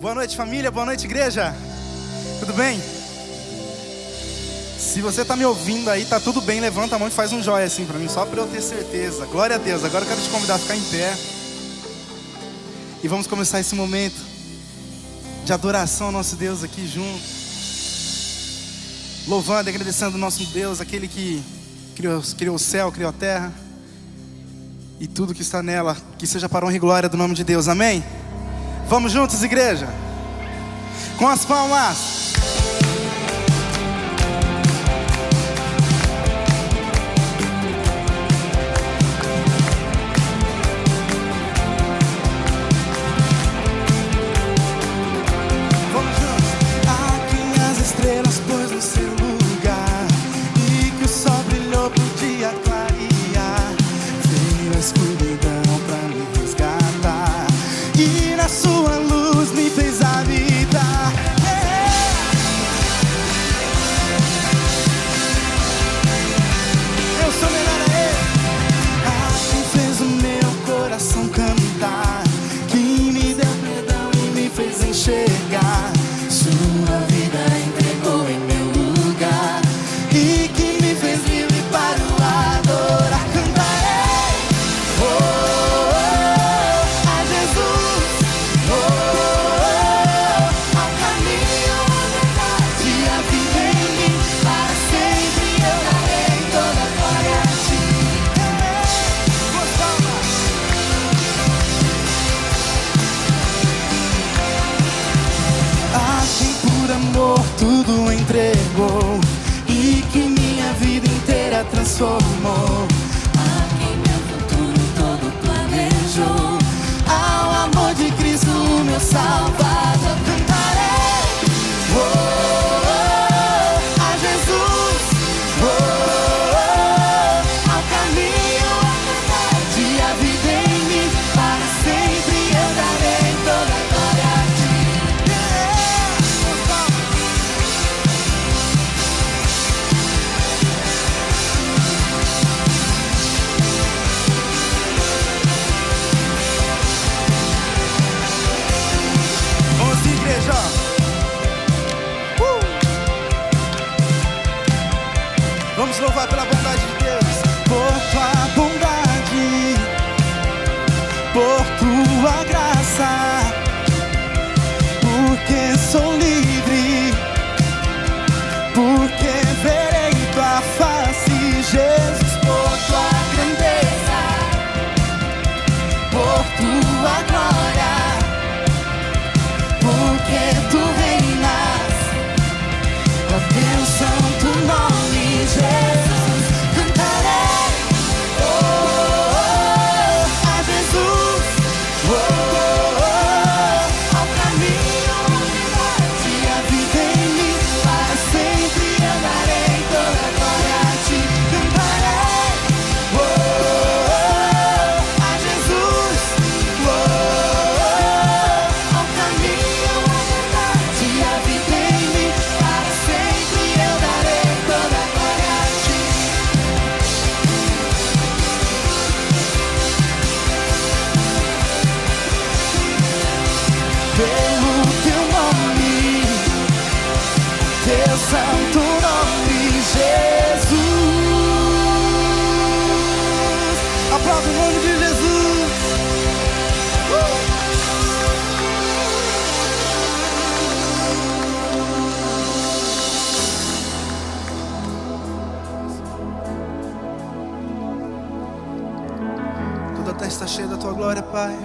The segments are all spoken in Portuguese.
Boa noite, família. Boa noite, igreja. Tudo bem? Se você tá me ouvindo aí, tá tudo bem, levanta a mão e faz um joia assim pra mim, só pra eu ter certeza. Glória a Deus. Agora eu quero te convidar a ficar em pé. E vamos começar esse momento de adoração ao nosso Deus aqui junto. Louvando e agradecendo ao nosso Deus, aquele que criou o céu, criou a terra e tudo que está nela, que seja para a honra e glória do nome de Deus, amém? Vamos juntos, igreja? Com as palmas. Vamos juntos. Há quem as estrelas pôs no seu lugar e que o sol brilhou pro dia clarear. Veio a escuridão pra me resgatar e na sua luz me fez habitar. Eu sou melhor a Ele. Ah, quem fez o meu coração cantar, que me deu perdão e me fez enxergar. Sua vida entregou em meu lugar e que me fez livre para o adorar. Cantarei, oh, oh, a Jesus, oh, ao caminho, a verdade, a vida em mim. Para sempre eu darei toda a glória a Ti. A quem por amor tudo entregou e que minha vida inteira transformou. A quem meu futuro todo planejou. Ao amor de Cristo, o meu Salvador, cantarei. Oh, oh, a Jesus, oh, oh, ao caminho, a verdade, a vida em mim. Para sempre eu darei toda a glória a Ti. Vamos, igreja. Vamos louvar pela bondade de Deus. Por tua bondade, por tua graça, porque sou livre, porque verei tua face, Jesus. Por tua grandeza, por tua glória, porque tu reinas, ó teu santo nome, Jesus. Cantarei, oh, oh, a Jesus, oh, oh, ao caminho, a verdade, a vida em mim. Para sempre eu darei toda a glória a Ti. Cantarei, oh, oh, a Jesus, oh, oh, ao caminho, a verdade, a vida em mim. Para sempre eu darei toda a glória a Ti. Pelo teu nome, teu santo nome, Jesus. Aplauda o nome de Jesus. Toda a terra está cheia da tua glória, Pai.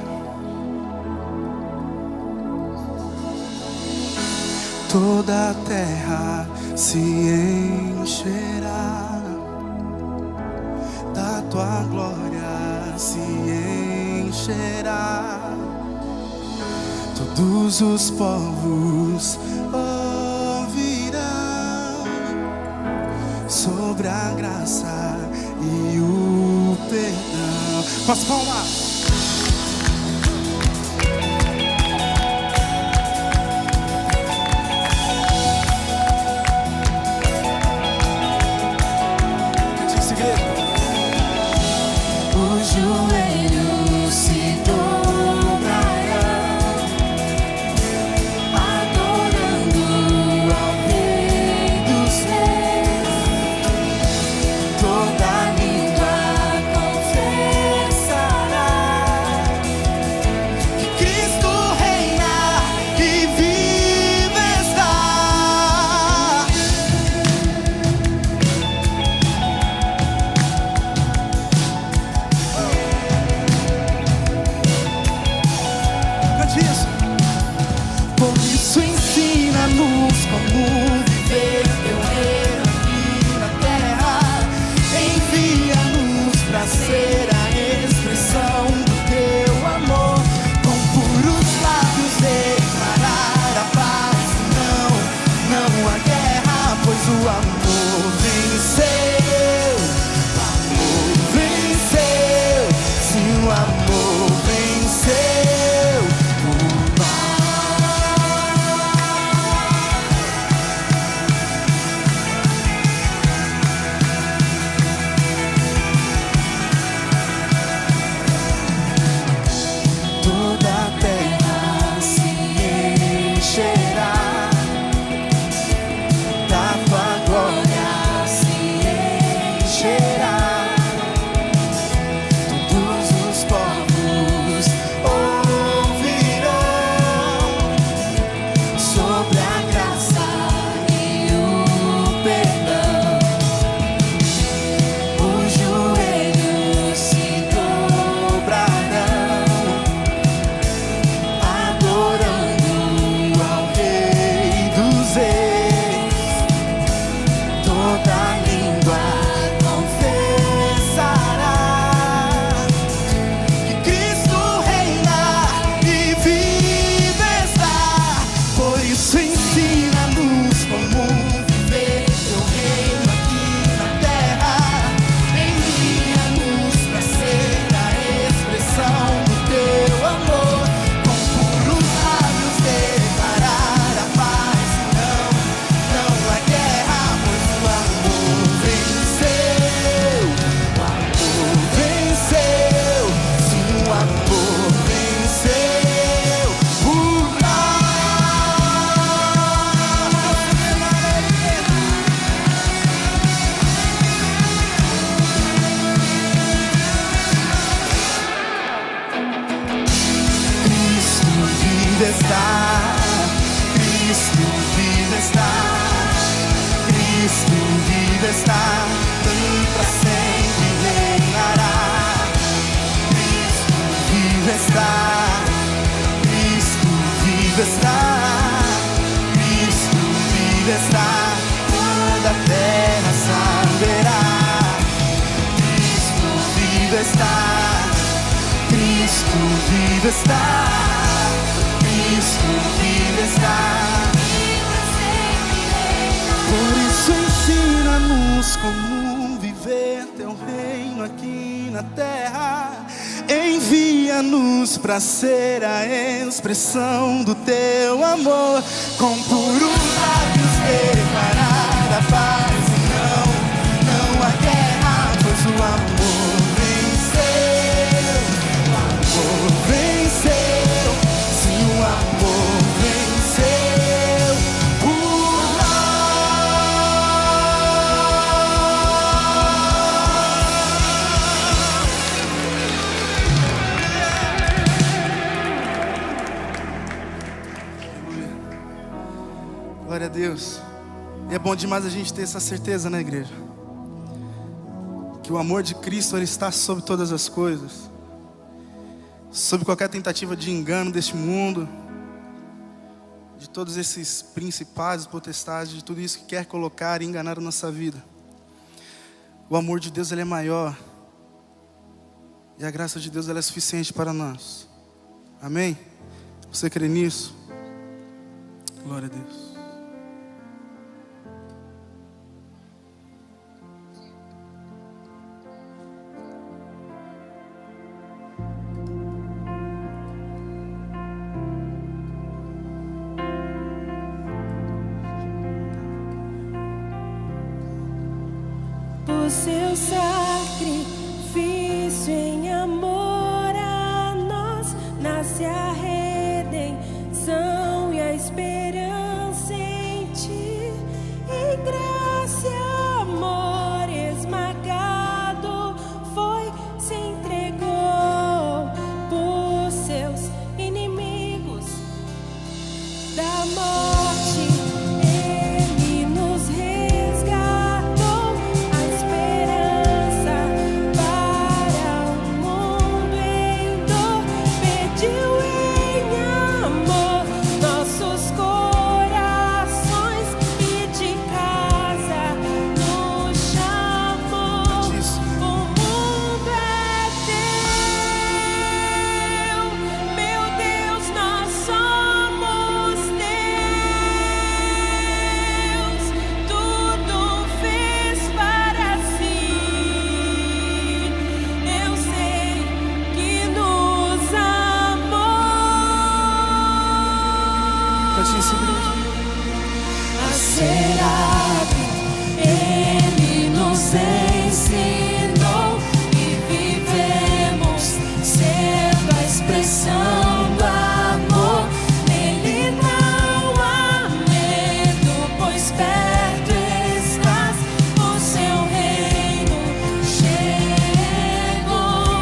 Toda a terra se encherá da tua glória, se encherá. Todos os povos ouvirão sobre a graça e o perdão. Com as palmas. Os joelhos se dobrarão está, Cristo vivo está, Cristo vivo está, e para sempre reinará. Cristo vivo está, Cristo vivo está, Cristo vivo está, toda a terra saberá. Cristo vivo está, Cristo vivo está, Cristo vivo está. Por isso ensina-nos como viver teu reino aqui na terra. Envia-nos para ser a expressão do teu amor, com puros lábios declarar a paz e não a guerra, pois o amor venceu, o amor venceu, se o amor venceu por nós. Glória a Deus. E é bom demais a gente ter essa certeza, né, igreja? Que o amor de Cristo, ele está sobre todas as coisas, sobre qualquer tentativa de engano deste mundo, de todos esses principados, potestades, de tudo isso que quer colocar e enganar a nossa vida. O amor de Deus, ele é maior, e a graça de Deus, ela é suficiente para nós. Amém? Você crê nisso? Glória a Deus. O seu sacrifício em amor a nós, nasce a redenção e a esperança em ti. Em graça e amor esmagado foi, se entregou por seus inimigos da morte. Ele nos resgatou, a esperança para um mundo em dor. Pediu em amor nossos corações e de casa nos chamou. O mundo é teu, meu Deus, nós somos teus. Tudo fez para si. Eu sei que nos amou. Cante isso, igreja. A ser hábil, Ele nos ensinou e vivemos sendo a expressão do amor. Nele não há medo, pois perto estás, o seu reino chegou.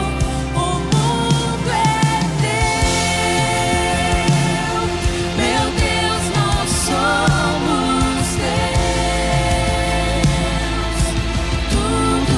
O mundo é teu, meu Deus, nós somos teus. Tudo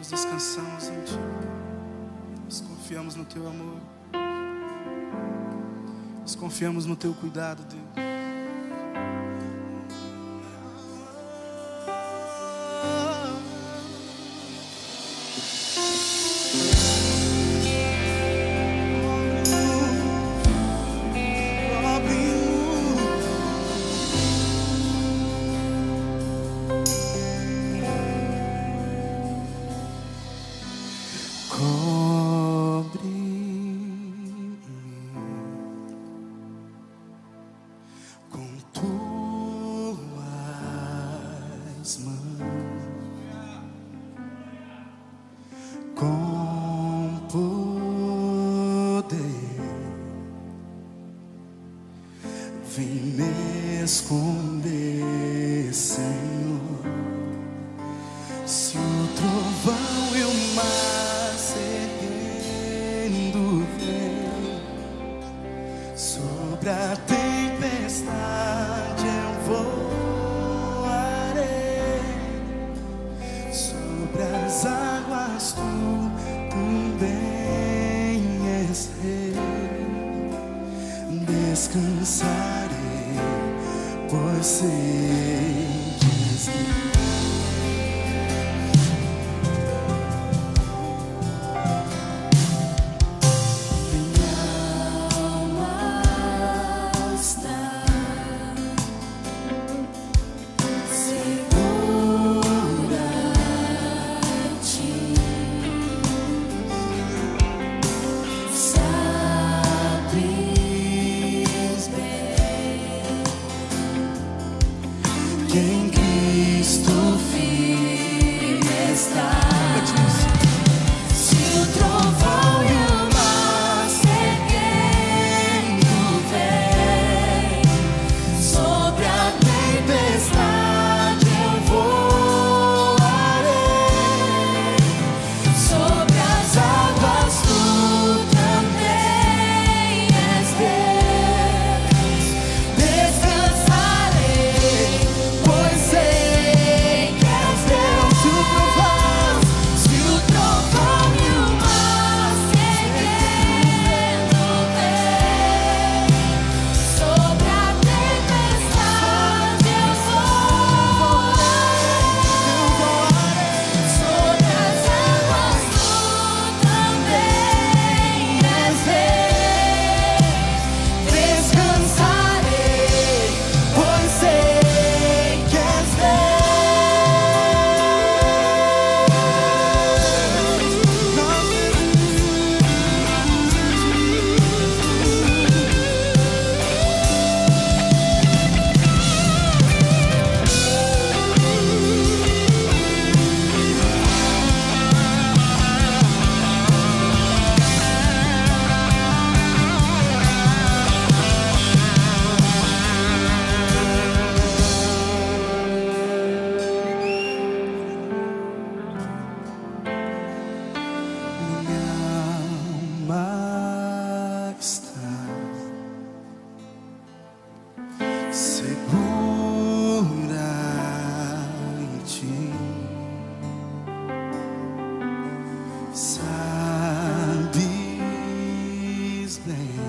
Nós descansamos em Ti. Nós confiamos no Teu amor. Nós confiamos no Teu cuidado, Deus. Com poder, vem me esconder, Senhor. Se o trovão e o mar se erguendo vem, sobre a tempestade eu voarei, sobre as águas tu também és rei. Descansarei, pois sei que és Deus. Em Cristo firme está. Se o trovão e o mar se erguendo vem, sobre a tempestade eu voarei, sobre as águas tu também és Deus. Descansarei, pois sei que és Deus. Se o trovão e o mar se erguendo vem, sobre a tempestade eu voarei, sobre as águas tu também és Deus. Descansarei, pois sei que és segura em Ti, sabes bem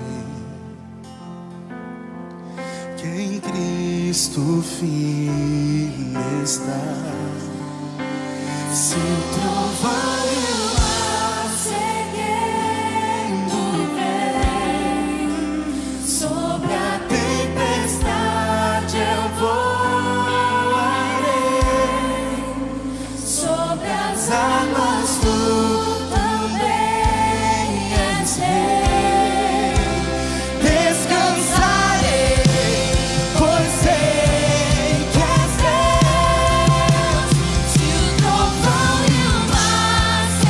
que em Cristo firme está. Se o trovão e o mar se erguendo vem, sobre a tempestade eu voarei, sobre as águas tu também és rei. Descansarei, pois sei que és Deus. Se o trovão e o mar se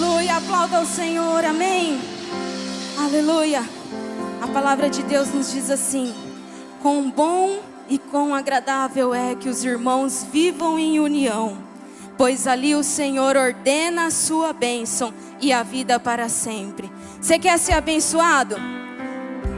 Aleluia, aplauda o Senhor, amém. Aleluia. A palavra de Deus nos diz assim: quão bom e quão agradável é que os irmãos vivam em união, pois ali o Senhor ordena a sua bênção e a vida para sempre. Você quer ser abençoado?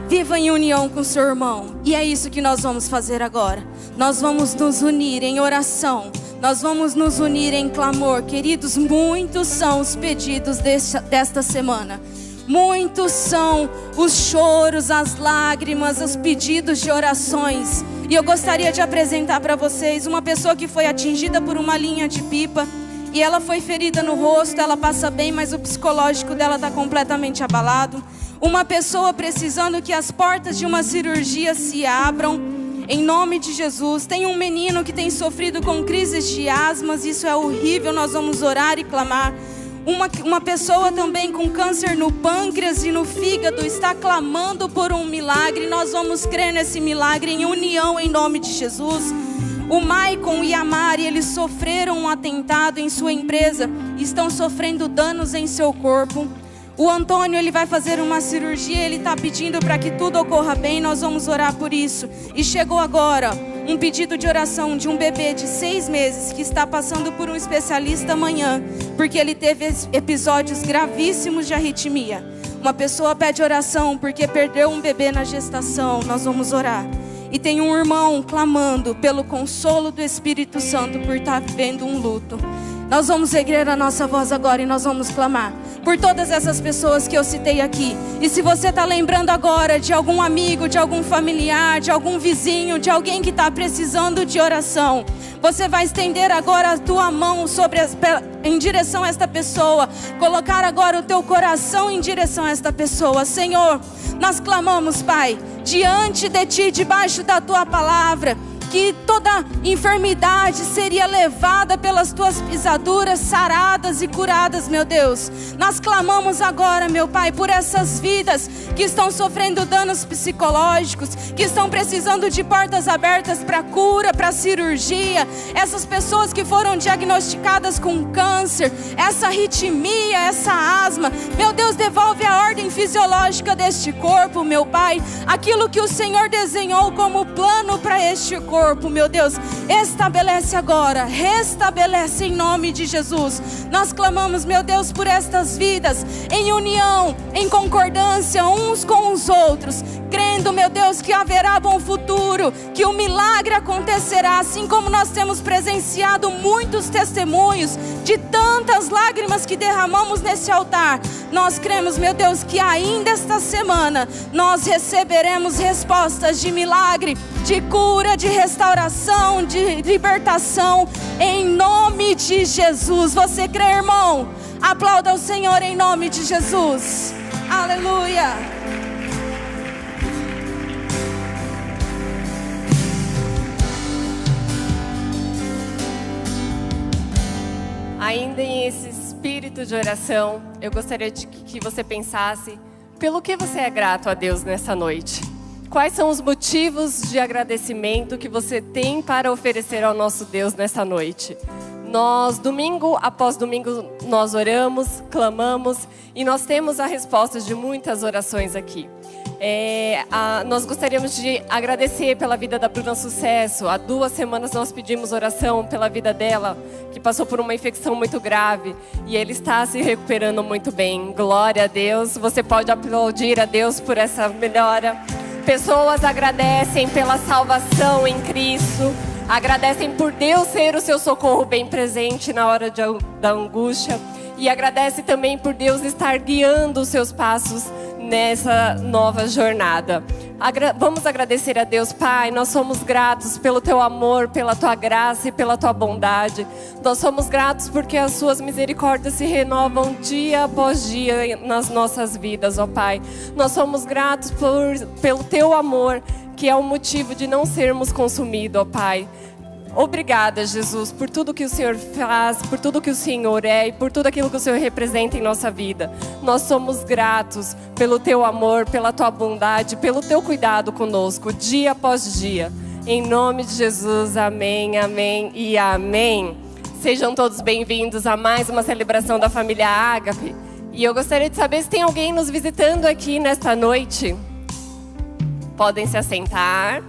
Viva em união com seu irmão. E é isso que nós vamos fazer agora. Nós vamos nos unir em oração. Nós vamos nos unir em clamor. Queridos, muitos são os pedidos desta semana. Muitos são os choros, as lágrimas, os pedidos de orações. E eu gostaria de apresentar para vocês uma pessoa que foi atingida por uma linha de pipa. E ela foi ferida no rosto, ela passa bem, mas o psicológico dela está completamente abalado. Uma pessoa precisando que as portas de uma cirurgia se abram, em nome de Jesus. Tem um menino que tem sofrido com crises de asmas, isso é horrível, nós vamos orar e clamar. Uma pessoa também com câncer no pâncreas e no fígado está clamando por um milagre. Nós vamos crer nesse milagre em união em nome de Jesus. O Maicon e a Mari, eles sofreram um atentado em sua empresa, estão sofrendo danos em seu corpo. O Antônio, ele vai fazer uma cirurgia, ele está pedindo para que tudo ocorra bem, nós vamos orar por isso. E chegou agora um pedido de oração de um bebê de 6 meses que está passando por um especialista amanhã, porque ele teve episódios gravíssimos de arritmia. Uma pessoa pede oração porque perdeu um bebê na gestação, nós vamos orar. E tem um irmão clamando pelo consolo do Espírito Santo por estar vivendo um luto. Nós vamos erguer a nossa voz agora e nós vamos clamar por todas essas pessoas que eu citei aqui. E se você está lembrando agora de algum amigo, de algum familiar, de algum vizinho, de alguém que está precisando de oração, você vai estender agora a tua mão em direção a esta pessoa. Colocar agora o teu coração em direção a esta pessoa. Senhor, nós clamamos, Pai, diante de Ti, debaixo da Tua palavra, que toda enfermidade seria levada pelas Tuas pisaduras, saradas e curadas, meu Deus. Nós clamamos agora, meu Pai, por essas vidas que estão sofrendo danos psicológicos, que estão precisando de portas abertas para cura, para cirurgia. Essas pessoas que foram diagnosticadas com câncer, essa arritmia, essa asma. Meu Deus, devolve a ordem fisiológica deste corpo, meu Pai. Aquilo que o Senhor desenhou como plano para este corpo. Meu Deus, estabelece agora, restabelece em nome de Jesus. Nós clamamos, meu Deus, por estas vidas, em união, em concordância uns com os outros, crendo, meu Deus, que haverá bom futuro, que o milagre acontecerá, assim como nós temos presenciado muitos testemunhos de tantas lágrimas que derramamos nesse altar. Nós cremos, meu Deus, que ainda esta semana nós receberemos respostas de milagre, de cura, de restauração, de libertação, em nome de Jesus. Você crê, irmão? Aplauda o Senhor em nome de Jesus. Aleluia. Ainda em esse espírito de oração, eu gostaria de que você pensasse pelo que você é grato a Deus nessa noite. Quais são os motivos de agradecimento que você tem para oferecer ao nosso Deus nessa noite? Nós, domingo após domingo, nós oramos, clamamos e nós temos a resposta de muitas orações aqui. Nós gostaríamos de agradecer pela vida da Bruna Sucesso. Há 2 semanas nós pedimos oração pela vida dela, que passou por uma infecção muito grave e ele está se recuperando muito bem. Glória a Deus. Você pode aplaudir a Deus por essa melhora. Pessoas agradecem pela salvação em Cristo, agradecem por Deus ser o seu socorro bem presente na hora da angústia e agradece também por Deus estar guiando os seus passos nessa nova jornada. Vamos agradecer a Deus, Pai. Nós somos gratos pelo Teu amor, pela Tua graça e pela Tua bondade. Nós somos gratos porque as Suas misericórdias se renovam dia após dia nas nossas vidas, ó Pai. Nós somos gratos pelo Teu amor, que é o motivo de não sermos consumidos, ó Pai. Obrigada, Jesus, por tudo que o Senhor faz, por tudo que o Senhor é e por tudo aquilo que o Senhor representa em nossa vida. Nós somos gratos pelo Teu amor, pela Tua bondade, pelo Teu cuidado conosco, dia após dia. Em nome de Jesus, amém, amém e amém. Sejam todos bem-vindos a mais uma celebração da família Ágape. E eu gostaria de saber se tem alguém nos visitando aqui nesta noite. Podem se assentar.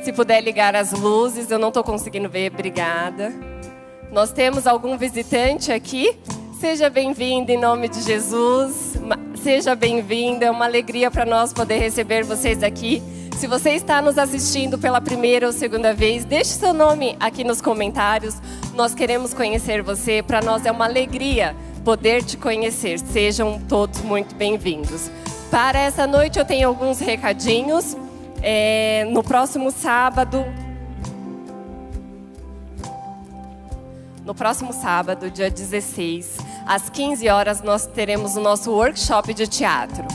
Se puder ligar as luzes, eu não estou conseguindo ver, obrigada. Nós temos algum visitante aqui? Seja bem-vindo em nome de Jesus. Seja bem-vindo, é uma alegria para nós poder receber vocês aqui. Se você está nos assistindo pela primeira ou segunda vez, deixe seu nome aqui nos comentários. Nós queremos conhecer você, para nós é uma alegria poder te conhecer. Sejam todos muito bem-vindos. Para essa noite eu tenho alguns recadinhos. No próximo sábado, dia 16, às 15 horas, nós teremos o nosso workshop de teatro.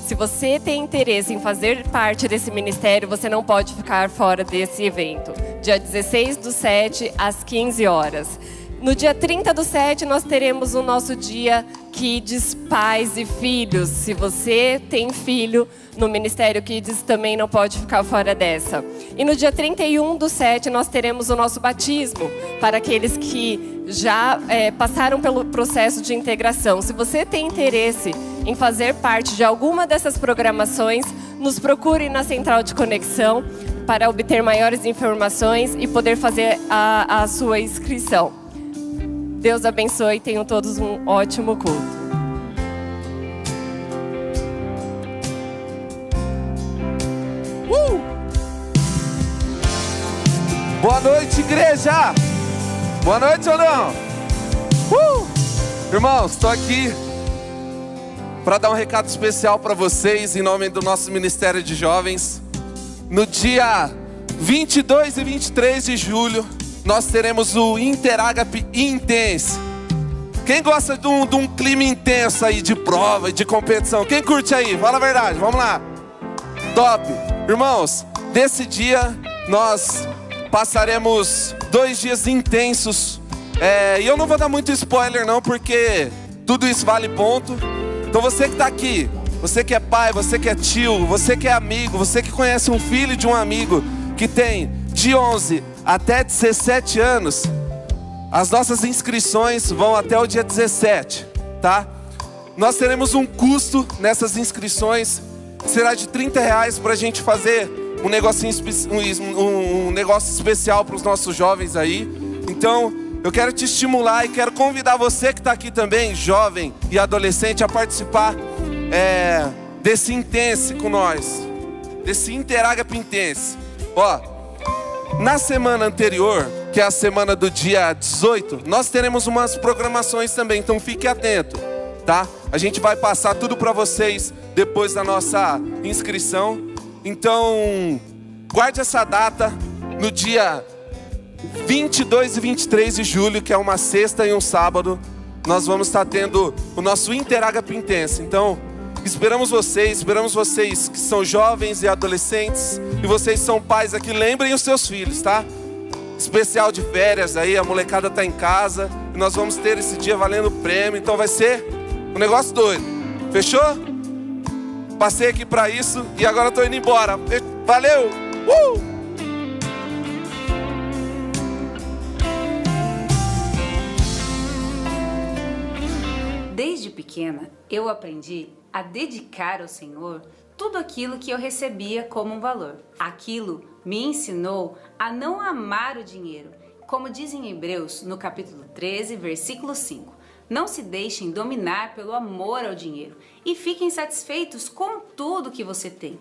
Se você tem interesse em fazer parte desse ministério, você não pode ficar fora desse evento. Dia 16/7, às 15 horas. No dia 30/7, nós teremos o nosso dia Kids, Pais e Filhos. Se você tem filho no Ministério Kids, também não pode ficar fora dessa. E no dia 31/7, nós teremos o nosso batismo, para aqueles que já passaram pelo processo de integração. Se você tem interesse em fazer parte de alguma dessas programações, nos procure na Central de Conexão para obter maiores informações e poder fazer a sua inscrição. Deus abençoe e tenham todos um ótimo culto. Boa noite, igreja! Boa noite ou não? Irmãos, estou aqui para dar um recado especial para vocês em nome do nosso Ministério de Jovens. No dia 22 e 23 de julho, nós teremos o Interágape Intense. Quem gosta de um clima intenso aí, de prova e de competição? Quem curte aí? Fala a verdade, vamos lá. Top! Irmãos, nesse dia nós passaremos 2 dias intensos. E eu não vou dar muito spoiler não, porque tudo isso vale ponto. Então você que está aqui, você que é pai, você que é tio, você que é amigo, você que conhece um filho de um amigo que tem de 11 até 17 anos, as nossas inscrições vão até o dia 17, tá? Nós teremos um custo nessas inscrições, será de R$30 para a gente fazer um negócio especial para os nossos jovens aí. Então, eu quero te estimular e quero convidar você que está aqui também, jovem e adolescente, a participar desse Intense com nós, desse Interágape Intense. Na semana anterior, que é a semana do dia 18, nós teremos umas programações também, então fique atento, tá? A gente vai passar tudo para vocês depois da nossa inscrição. Então, guarde essa data no dia 22 e 23 de julho, que é uma sexta e um sábado. Nós vamos estar tendo o nosso Interágape Intense. Então, esperamos vocês que são jovens e adolescentes, e vocês são pais aqui, lembrem os seus filhos, tá? Especial de férias aí, a molecada tá em casa, e nós vamos ter esse dia valendo prêmio, então vai ser um negócio doido. Fechou? Passei aqui pra isso e agora tô indo embora. Valeu! Desde pequena, eu aprendi a dedicar ao Senhor tudo aquilo que eu recebia como um valor. Aquilo me ensinou a não amar o dinheiro. Como diz em Hebreus, no capítulo 13, versículo 5. Não se deixem dominar pelo amor ao dinheiro e fiquem satisfeitos com tudo que você tem.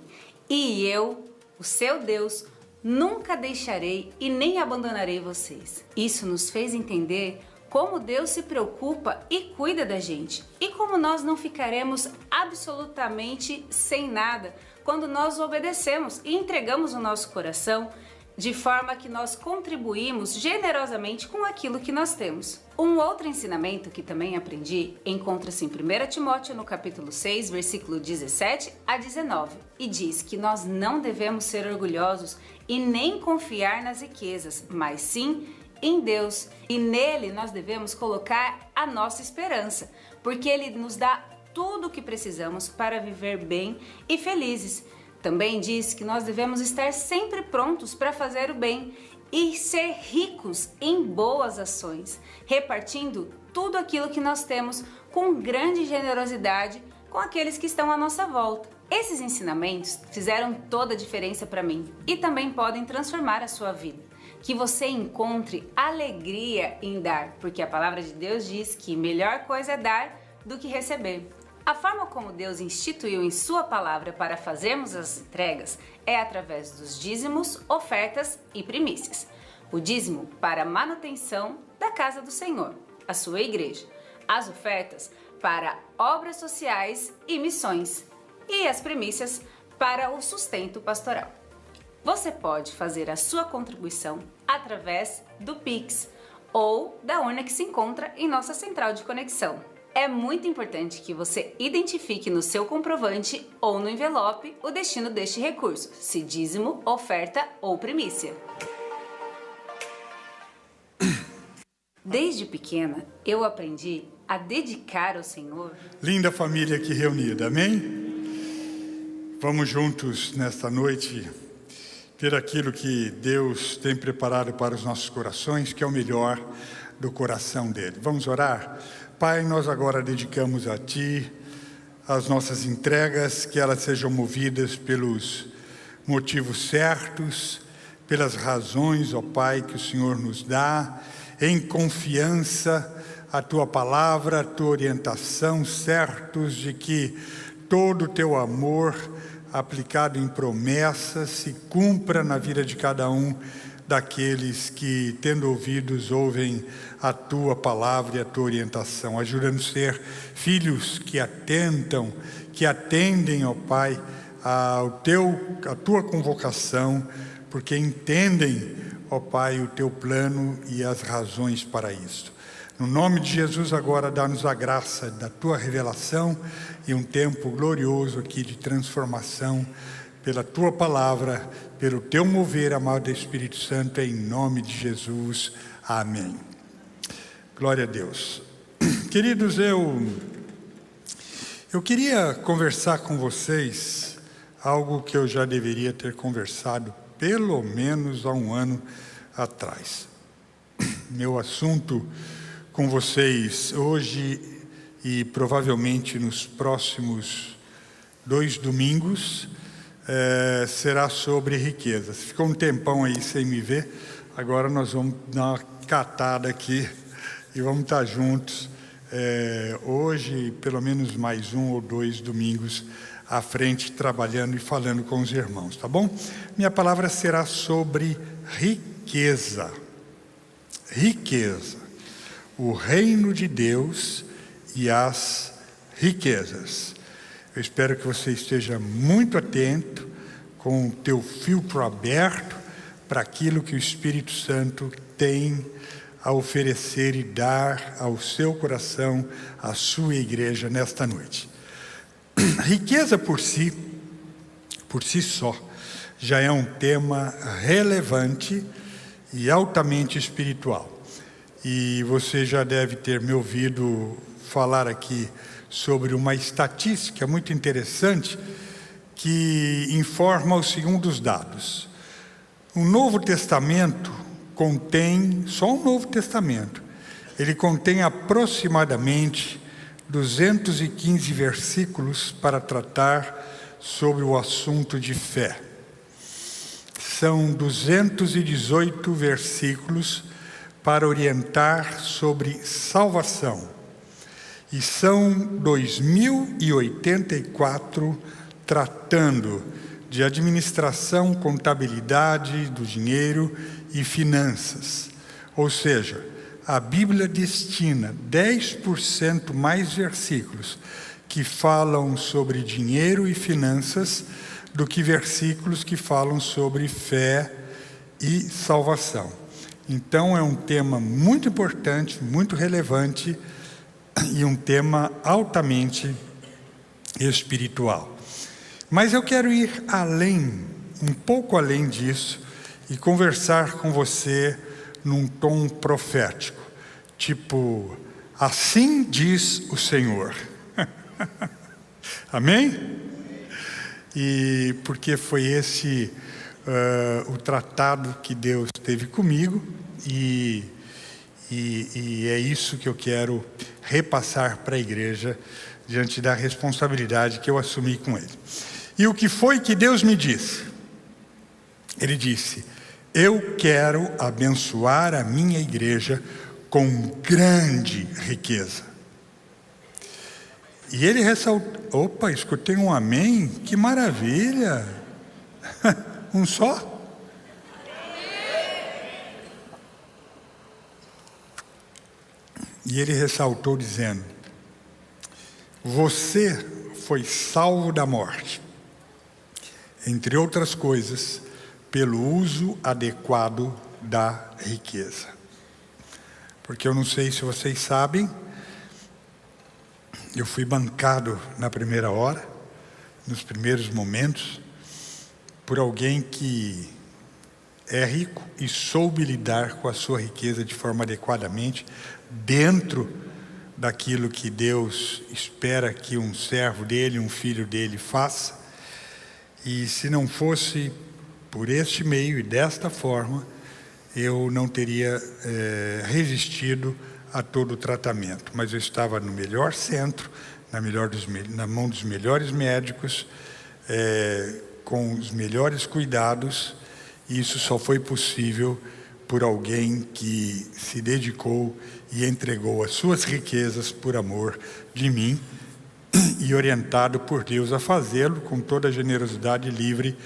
E eu, o seu Deus, nunca deixarei e nem abandonarei vocês. Isso nos fez entender como Deus se preocupa e cuida da gente, e como nós não ficaremos absolutamente sem nada quando nós obedecemos e entregamos o nosso coração de forma que nós contribuímos generosamente com aquilo que nós temos. Um outro ensinamento que também aprendi encontra-se em 1 Timóteo no capítulo 6, versículo 17 a 19, e diz que nós não devemos ser orgulhosos e nem confiar nas riquezas, mas sim em Deus, e nele nós devemos colocar a nossa esperança, porque ele nos dá tudo o que precisamos para viver bem e felizes. Também diz que nós devemos estar sempre prontos para fazer o bem e ser ricos em boas ações, repartindo tudo aquilo que nós temos com grande generosidade com aqueles que estão à nossa volta. Esses ensinamentos fizeram toda a diferença para mim e também podem transformar a sua vida. Que você encontre alegria em dar, porque a palavra de Deus diz que melhor coisa é dar do que receber. A forma como Deus instituiu em sua palavra para fazermos as entregas é através dos dízimos, ofertas e primícias. O dízimo para a manutenção da casa do Senhor, a sua igreja. As ofertas para obras sociais e missões. E as primícias para o sustento pastoral. Você pode fazer a sua contribuição através do Pix ou da urna que se encontra em nossa central de conexão. É muito importante que você identifique no seu comprovante ou no envelope o destino deste recurso, se dízimo, oferta ou primícia. Desde pequena, eu aprendi a dedicar ao Senhor. Linda família aqui reunida, amém? Vamos juntos nesta noite ter aquilo que Deus tem preparado para os nossos corações, que é o melhor do coração dele. Vamos orar? Pai, nós agora dedicamos a Ti as nossas entregas, que elas sejam movidas pelos motivos certos, pelas razões, ó Pai, que o Senhor nos dá, em confiança, a Tua palavra, a Tua orientação, certos de que todo o Teu amor aplicado em promessas se cumpra na vida de cada um daqueles que, tendo ouvidos, ouvem a Tua palavra e a Tua orientação. Ajuda-nos a ser filhos que atentam, que atendem, ó Pai, a Tua convocação, porque entendem, ó Pai, o Teu plano e as razões para isso. No nome de Jesus, agora, dá-nos a graça da Tua revelação e um tempo glorioso aqui de transformação pela Tua palavra, pelo Teu mover, amado Espírito Santo, em nome de Jesus. Amém. Glória a Deus. Queridos, eu queria conversar com vocês algo que eu já deveria ter conversado pelo menos há um ano atrás. Meu assunto com vocês hoje e provavelmente nos próximos 2 domingos será sobre riquezas. Ficou um tempão aí sem me ver, agora nós vamos dar uma catada aqui e vamos estar juntos hoje, pelo menos mais 1 ou 2 domingos à frente, trabalhando e falando com os irmãos, tá bom? Minha palavra será sobre riqueza. Riqueza. O reino de Deus e as riquezas. Eu espero que você esteja muito atento, com o teu filtro aberto para aquilo que o Espírito Santo tem a oferecer e dar ao seu coração, à sua igreja nesta noite. Riqueza por si só, já é um tema relevante e altamente espiritual. E você já deve ter me ouvido falar aqui sobre uma estatística muito interessante que informa os seguintes dados. O Novo Testamento contém, só o Novo Testamento, ele contém aproximadamente 215 versículos para tratar sobre o assunto de fé. São 218 versículos para orientar sobre salvação. E são 2084 tratando de administração, contabilidade do dinheiro e finanças. Ou seja, a Bíblia destina 10% mais versículos que falam sobre dinheiro e finanças do que versículos que falam sobre fé e salvação. Então é um tema muito importante, muito relevante e um tema altamente espiritual. Mas eu quero ir além, um pouco além disso, e conversar com você num tom profético, tipo, assim diz o Senhor. Amém? E porque foi esse o tratado que Deus teve comigo e é isso que eu quero repassar para a igreja diante da responsabilidade que eu assumi com Ele. E o que foi que Deus me disse? Ele disse: eu quero abençoar a minha igreja com grande riqueza. E ele ressaltou, opa, escutei um amém, que maravilha! Um só? E ele ressaltou dizendo: você foi salvo da morte, entre outras coisas, pelo uso adequado da riqueza. Porque eu não sei se vocês sabem, eu fui bancado na primeira hora, nos primeiros momentos, por alguém que é rico e soube lidar com a sua riqueza de forma adequadamente, dentro daquilo que Deus espera que um servo dele, um filho dele faça. E se não fosse por este meio e desta forma, eu não teria resistido a todo o tratamento. Mas eu estava no melhor centro, na mão dos melhores médicos, com os melhores cuidados, e isso só foi possível por alguém que se dedicou e entregou as suas riquezas por amor de mim, e orientado por Deus a fazê-lo com toda a generosidade, livre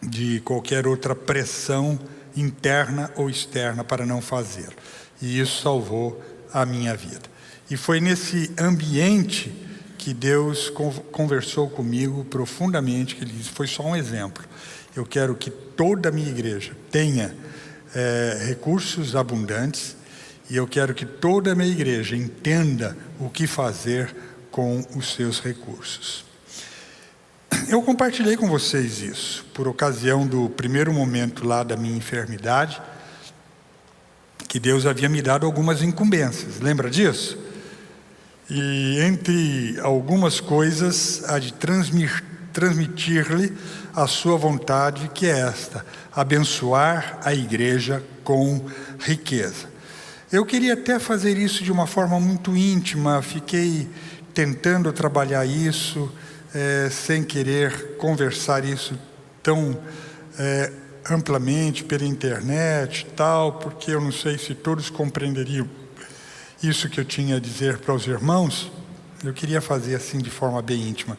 de qualquer outra pressão interna ou externa para não fazê-lo. E isso salvou a minha vida. E foi nesse ambiente que Deus conversou comigo profundamente, que Ele disse, foi só um exemplo. Eu quero que toda a minha igreja tenha recursos abundantes, e eu quero que toda a minha igreja entenda o que fazer com os seus recursos. Eu compartilhei com vocês isso, por ocasião do primeiro momento lá da minha enfermidade, que Deus havia me dado algumas incumbências, lembra disso? E entre algumas coisas, a de transmitir-lhe a sua vontade, que é esta: abençoar a igreja com riqueza. Eu queria até fazer isso de uma forma muito íntima, fiquei tentando trabalhar isso, sem querer conversar isso tão amplamente pela internet e tal, porque eu não sei se todos compreenderiam isso que eu tinha a dizer para os irmãos. Eu queria fazer assim de forma bem íntima,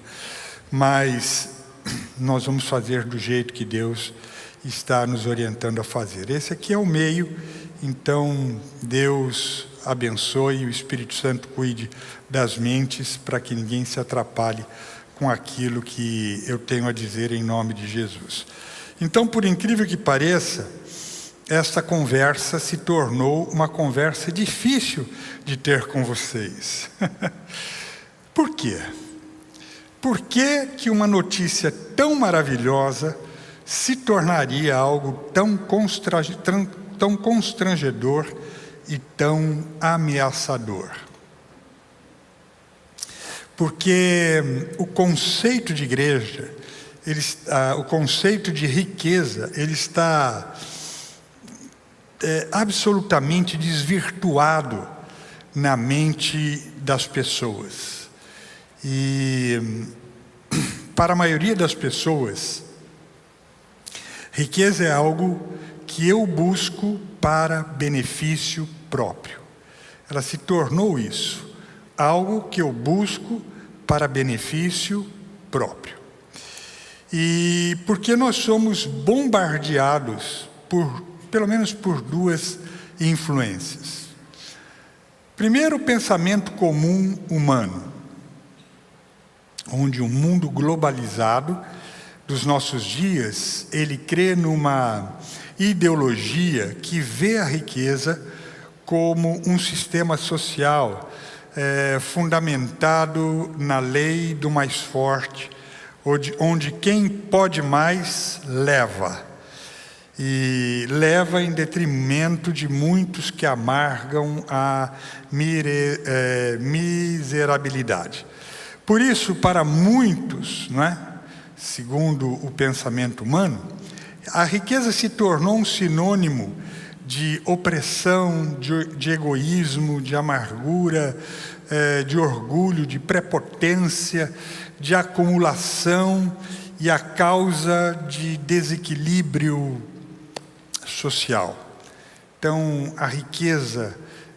mas nós vamos fazer do jeito que Deus está nos orientando a fazer. Esse aqui é o meio, então Deus abençoe e o Espírito Santo cuide das mentes para que ninguém se atrapalhe com aquilo que eu tenho a dizer em nome de Jesus. Então, por incrível que pareça, esta conversa se tornou uma conversa difícil de ter com vocês. Por quê? Por que uma notícia tão maravilhosa se tornaria algo tão constrangedor e tão ameaçador? Porque o conceito de igreja, o conceito de riqueza, ele está absolutamente desvirtuado na mente das pessoas. E para a maioria das pessoas, riqueza é algo que eu busco para benefício próprio. Ela se tornou isso, algo que eu busco para benefício próprio. E porque nós somos bombardeados pelo menos por duas influências. Primeiro, o pensamento comum humano, onde o mundo globalizado dos nossos dias, ele crê numa ideologia que vê a riqueza como um sistema social fundamentado na lei do mais forte, onde quem pode mais leva, e leva em detrimento de muitos que amargam a miserabilidade. Por isso, para muitos, não é? segundo o pensamento humano, a riqueza se tornou um sinônimo de opressão, de egoísmo, de amargura, de orgulho, de prepotência, de acumulação e a causa de desequilíbrio social. Então, a riqueza,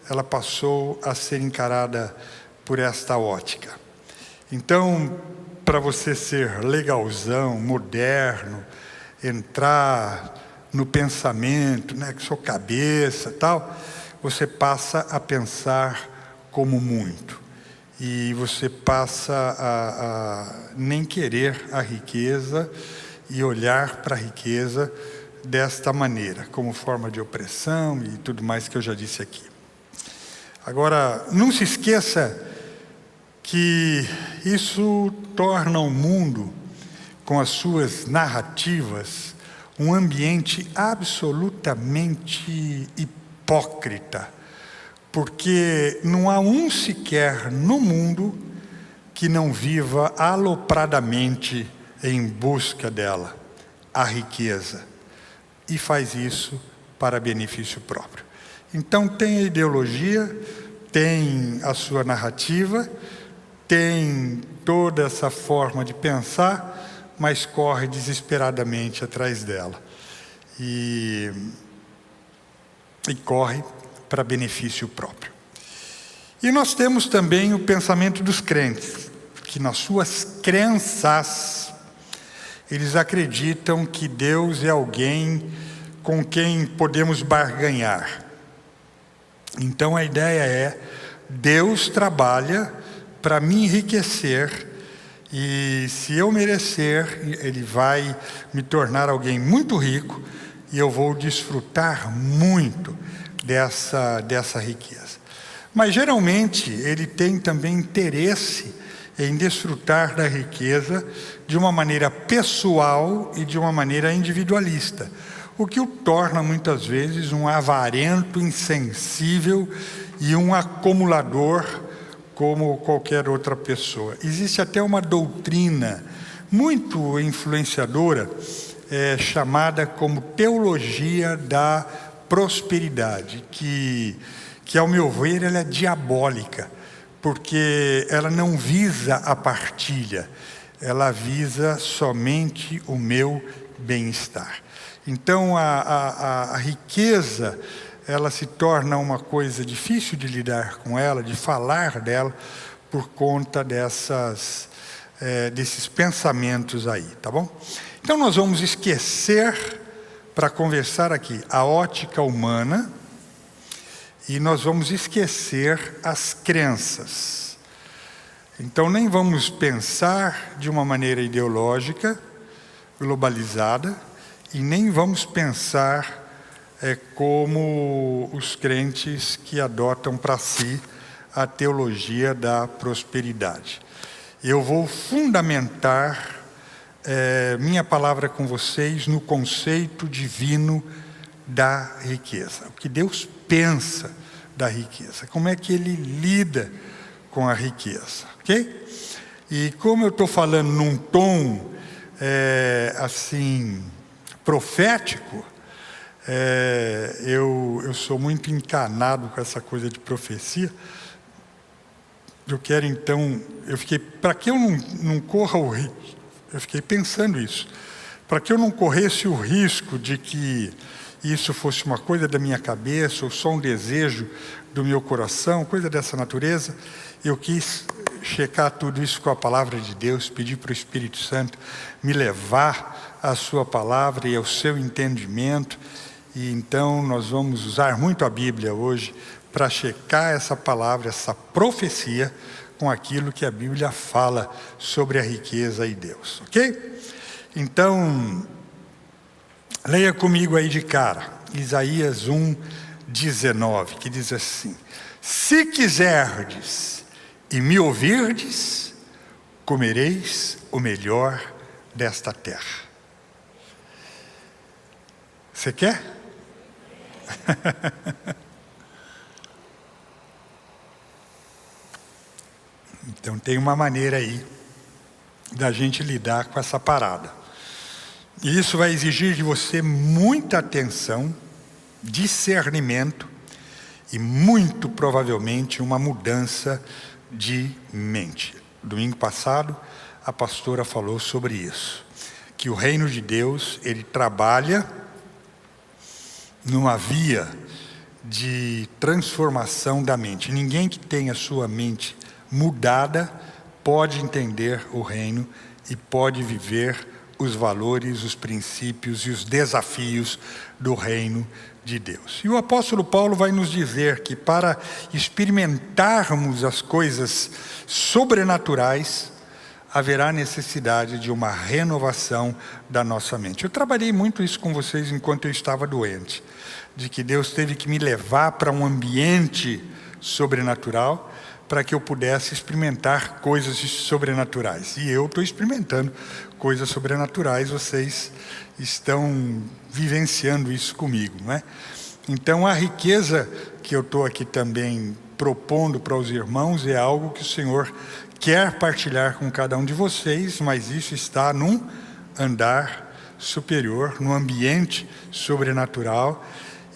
ela passou a ser encarada por esta ótica. Então, para você ser legalzão, moderno, entrar no pensamento, né, que sou cabeça, tal, você passa a pensar como muito. E você passa a nem querer a riqueza e olhar para a riqueza desta maneira, como forma de opressão e tudo mais que eu já disse aqui. Agora, não se esqueça que isso torna o mundo, com as suas narrativas, um ambiente absolutamente hipócrita, porque não há um sequer no mundo que não viva alopradamente em busca dela, a riqueza, e faz isso para benefício próprio. Então tem a ideologia, tem a sua narrativa, tem toda essa forma de pensar, mas corre desesperadamente atrás dela. E corre para benefício próprio. E nós temos também o pensamento dos crentes, que nas suas crenças, eles acreditam que Deus é alguém com quem podemos barganhar. Então a ideia é, Deus trabalha para me enriquecer, e se eu merecer, Ele vai me tornar alguém muito rico, e eu vou desfrutar muito dessa riqueza. Mas geralmente ele tem também interesse em desfrutar da riqueza de uma maneira pessoal e de uma maneira individualista, o que o torna muitas vezes um avarento, insensível e um acumulador como qualquer outra pessoa. Existe até uma doutrina muito influenciadora, chamada como teologia da prosperidade, que ao meu ver ela é diabólica, porque ela não visa a partilha, ela visa somente o meu bem-estar. Então a riqueza, ela se torna uma coisa difícil de lidar com ela, de falar dela, por conta desses pensamentos aí, tá bom? Então nós vamos esquecer, para conversar aqui, a ótica humana, e nós vamos esquecer as crenças. Então nem vamos pensar de uma maneira ideológica, globalizada, e nem vamos pensar como os crentes que adotam para si a teologia da prosperidade. Eu vou fundamentar minha palavra com vocês no conceito divino da riqueza. O que Deus pensa da riqueza, como é que Ele lida com a riqueza, ok? E como eu estou falando num tom assim profético, eu sou muito encanado com essa coisa de profecia. Eu quero então, para que eu não corra o risco, eu fiquei pensando isso, para que eu não corresse o risco de que isso fosse uma coisa da minha cabeça, ou só um desejo do meu coração, coisa dessa natureza, eu quis checar tudo isso com a palavra de Deus, pedir para o Espírito Santo me levar à sua palavra e ao seu entendimento. E então nós vamos usar muito a Bíblia hoje para checar essa palavra, essa profecia, com aquilo que a Bíblia fala sobre a riqueza e Deus, ok? Então, leia comigo aí de cara, Isaías 1:19, que diz assim: se quiserdes e me ouvirdes, comereis o melhor desta terra. Você quer? Então tem uma maneira aí da gente lidar com essa parada. E isso vai exigir de você muita atenção, discernimento e muito provavelmente uma mudança de mente. Domingo passado, a pastora falou sobre isso, que o reino de Deus, ele trabalha numa via de transformação da mente. Ninguém que tenha sua mente mudada pode entender o reino e pode viver os valores, os princípios e os desafios do reino de Deus. E o apóstolo Paulo vai nos dizer que para experimentarmos as coisas sobrenaturais, haverá necessidade de uma renovação da nossa mente. Eu trabalhei muito isso com vocês enquanto eu estava doente, de que Deus teve que me levar para um ambiente sobrenatural para que eu pudesse experimentar coisas sobrenaturais. E eu estou experimentando coisas sobrenaturais, vocês estão vivenciando isso comigo, não é? Então a riqueza que eu estou aqui também propondo para os irmãos é algo que o Senhor quer partilhar com cada um de vocês, mas isso está num andar superior, num ambiente sobrenatural.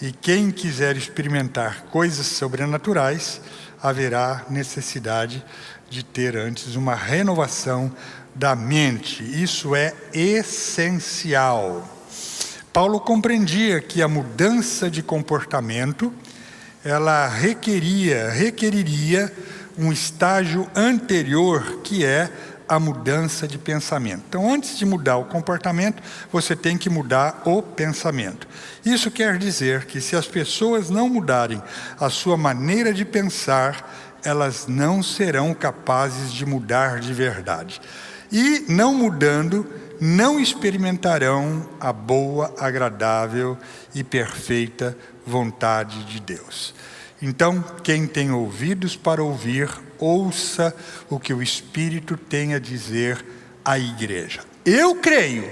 E quem quiser experimentar coisas sobrenaturais, haverá necessidade de ter antes uma renovação da mente. Isso é essencial. Paulo compreendia que a mudança de comportamento, ela requeriria um estágio anterior, que é a mudança de pensamento. Então, antes de mudar o comportamento, você tem que mudar o pensamento. Isso quer dizer que se as pessoas não mudarem a sua maneira de pensar, elas não serão capazes de mudar de verdade. E, não mudando, não experimentarão a boa, agradável e perfeita vontade de Deus. Então, quem tem ouvidos para ouvir, ouça o que o Espírito tem a dizer à igreja. Eu creio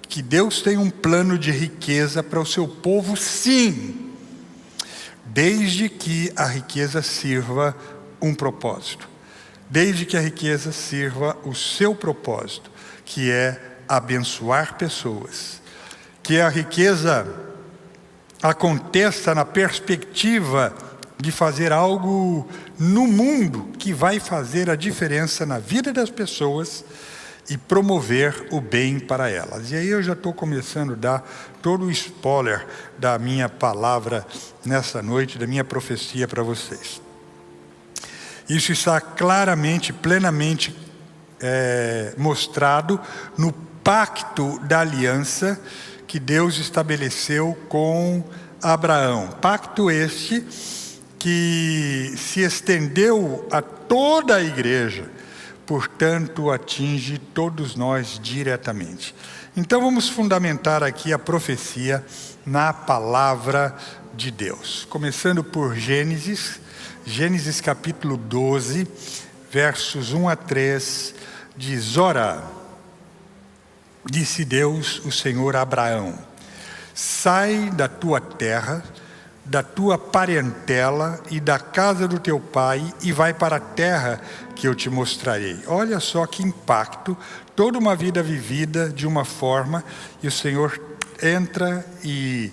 que Deus tem um plano de riqueza para o seu povo, sim, desde que a riqueza sirva um propósito, desde que a riqueza sirva o seu propósito, que é abençoar pessoas, que a riqueza aconteça na perspectiva de fazer algo no mundo que vai fazer a diferença na vida das pessoas e promover o bem para elas. E aí eu já estou começando a dar todo o spoiler da minha palavra nessa noite, da minha profecia para vocês. Isso está claramente, plenamente mostrado no pacto da aliança que Deus estabeleceu com Abraão. Pacto este que se estendeu a toda a igreja, portanto atinge todos nós diretamente. Então vamos fundamentar aqui a profecia na palavra de Deus. Começando por Gênesis capítulo 12, versos 1 a 3, diz: Ora, disse Deus, o Senhor, a Abraão: sai da tua terra, da tua parentela e da casa do teu pai e vai para a terra que eu te mostrarei. Olha só que impacto, toda uma vida vivida de uma forma, e o Senhor entra e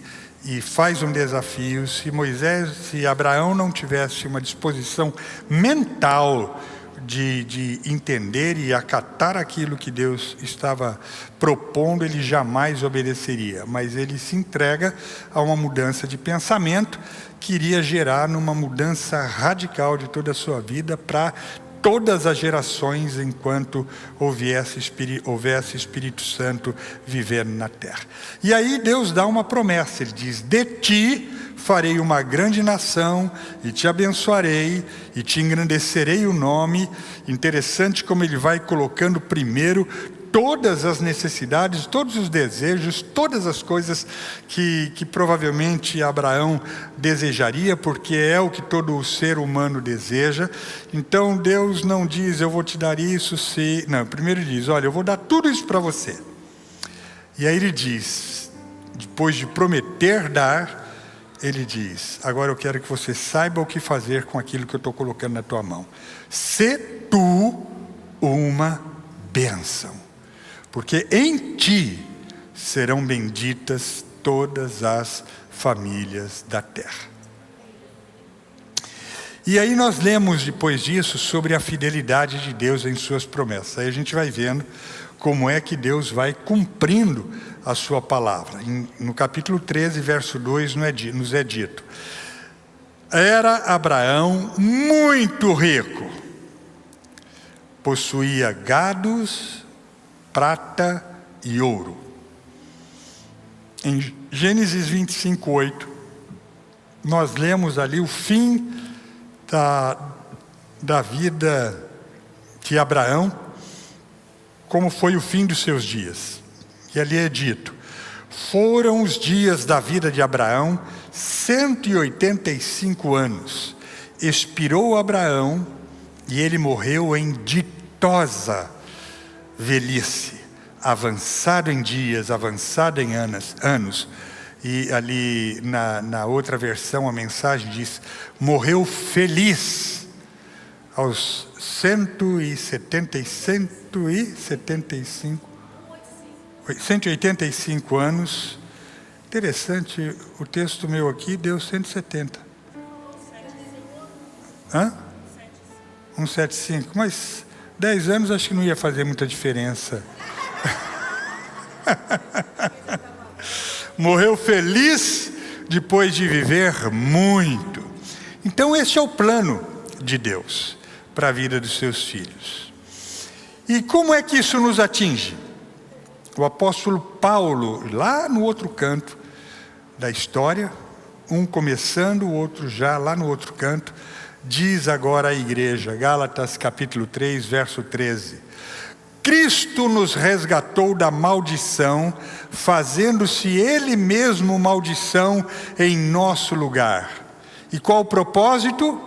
faz um desafio. Se Abraão não tivesse uma disposição mental de entender e acatar aquilo que Deus estava propondo, ele jamais obedeceria. Mas ele se entrega a uma mudança de pensamento que iria gerar numa mudança radical de toda a sua vida para todas as gerações, enquanto houvesse Espírito Santo vivendo na terra. E aí Deus dá uma promessa, ele diz: de ti farei uma grande nação e te abençoarei e te engrandecerei o nome. Interessante como ele vai colocando primeiro todas as necessidades, todos os desejos, todas as coisas que provavelmente Abraão desejaria, porque é o que todo ser humano deseja. Então Deus não diz: eu vou te dar isso se... Não, primeiro ele diz: olha, eu vou dar tudo isso para você. E aí ele diz, depois de prometer dar, ele diz: agora eu quero que você saiba o que fazer com aquilo que eu estou colocando na tua mão. Sê tu uma bênção, porque em ti serão benditas todas as famílias da terra. E aí nós lemos depois disso sobre a fidelidade de Deus em suas promessas. Aí a gente vai vendo como é que Deus vai cumprindo a sua palavra. No capítulo 13, verso 2, nos é dito: era Abraão muito rico, possuía gados, prata e ouro. Em Gênesis 25, 8, nós lemos ali o fim da vida de Abraão, como foi o fim dos seus dias. E ali é dito: foram os dias da vida de Abraão 185 anos. Expirou Abraão e ele morreu em ditosa velhice, avançado em dias, avançado em anos. E ali na outra versão a mensagem diz: morreu feliz aos 185 anos. Interessante, o texto meu aqui deu 170. 175, mas 10 anos acho que não ia fazer muita diferença. Morreu feliz depois de viver muito. Então esse é o plano de Deus para a vida dos seus filhos. E como é que isso nos atinge? O apóstolo Paulo, lá no outro canto da história, um começando, o outro já lá no outro canto, diz agora à igreja, Gálatas capítulo 3, verso 13: Cristo nos resgatou da maldição, fazendo-se Ele mesmo maldição em nosso lugar. E qual o propósito?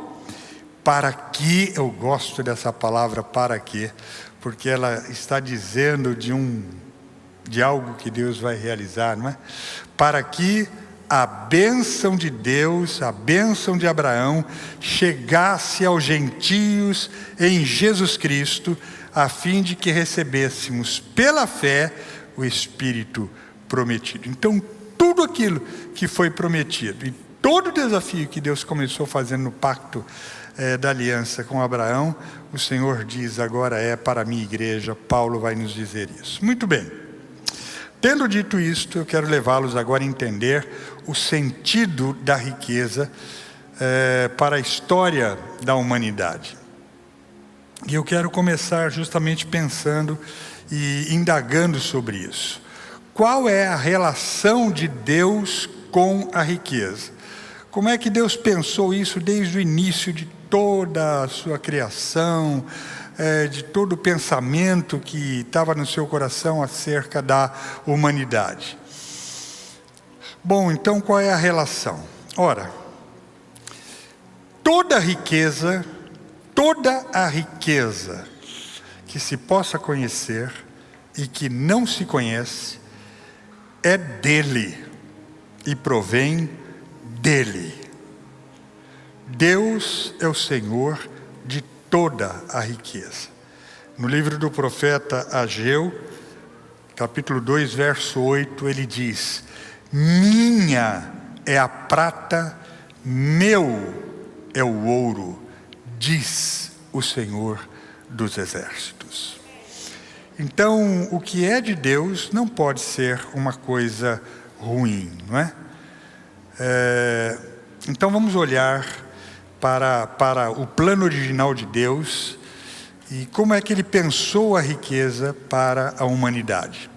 Para que, eu gosto dessa palavra para que, porque ela está dizendo de algo que Deus vai realizar, não é? Para que a bênção de Deus, a bênção de Abraão, chegasse aos gentios em Jesus Cristo, a fim de que recebêssemos pela fé o Espírito prometido. Então, tudo aquilo que foi prometido e todo o desafio que Deus começou fazendo no pacto da aliança com Abraão, o Senhor diz agora é para a minha igreja. Paulo vai nos dizer isso. Muito bem. Tendo dito isto, eu quero levá-los agora a entender o sentido da riqueza para a história da humanidade. E eu quero começar justamente pensando e indagando sobre isso. Qual é a relação de Deus com a riqueza? Como é que Deus pensou isso desde o início de toda a sua criação, de todo o pensamento que estava no seu coração acerca da humanidade? Bom, então qual é a relação? Ora, toda a riqueza que se possa conhecer e que não se conhece é dele e provém dele. Deus é o Senhor de toda a riqueza. No livro do profeta Ageu, capítulo 2, verso 8, ele diz: minha é a prata, meu é o ouro, diz o Senhor dos exércitos. Então, o que é de Deus não pode ser uma coisa ruim, não é? Então vamos olhar para o plano original de Deus e como é que Ele pensou a riqueza para a humanidade.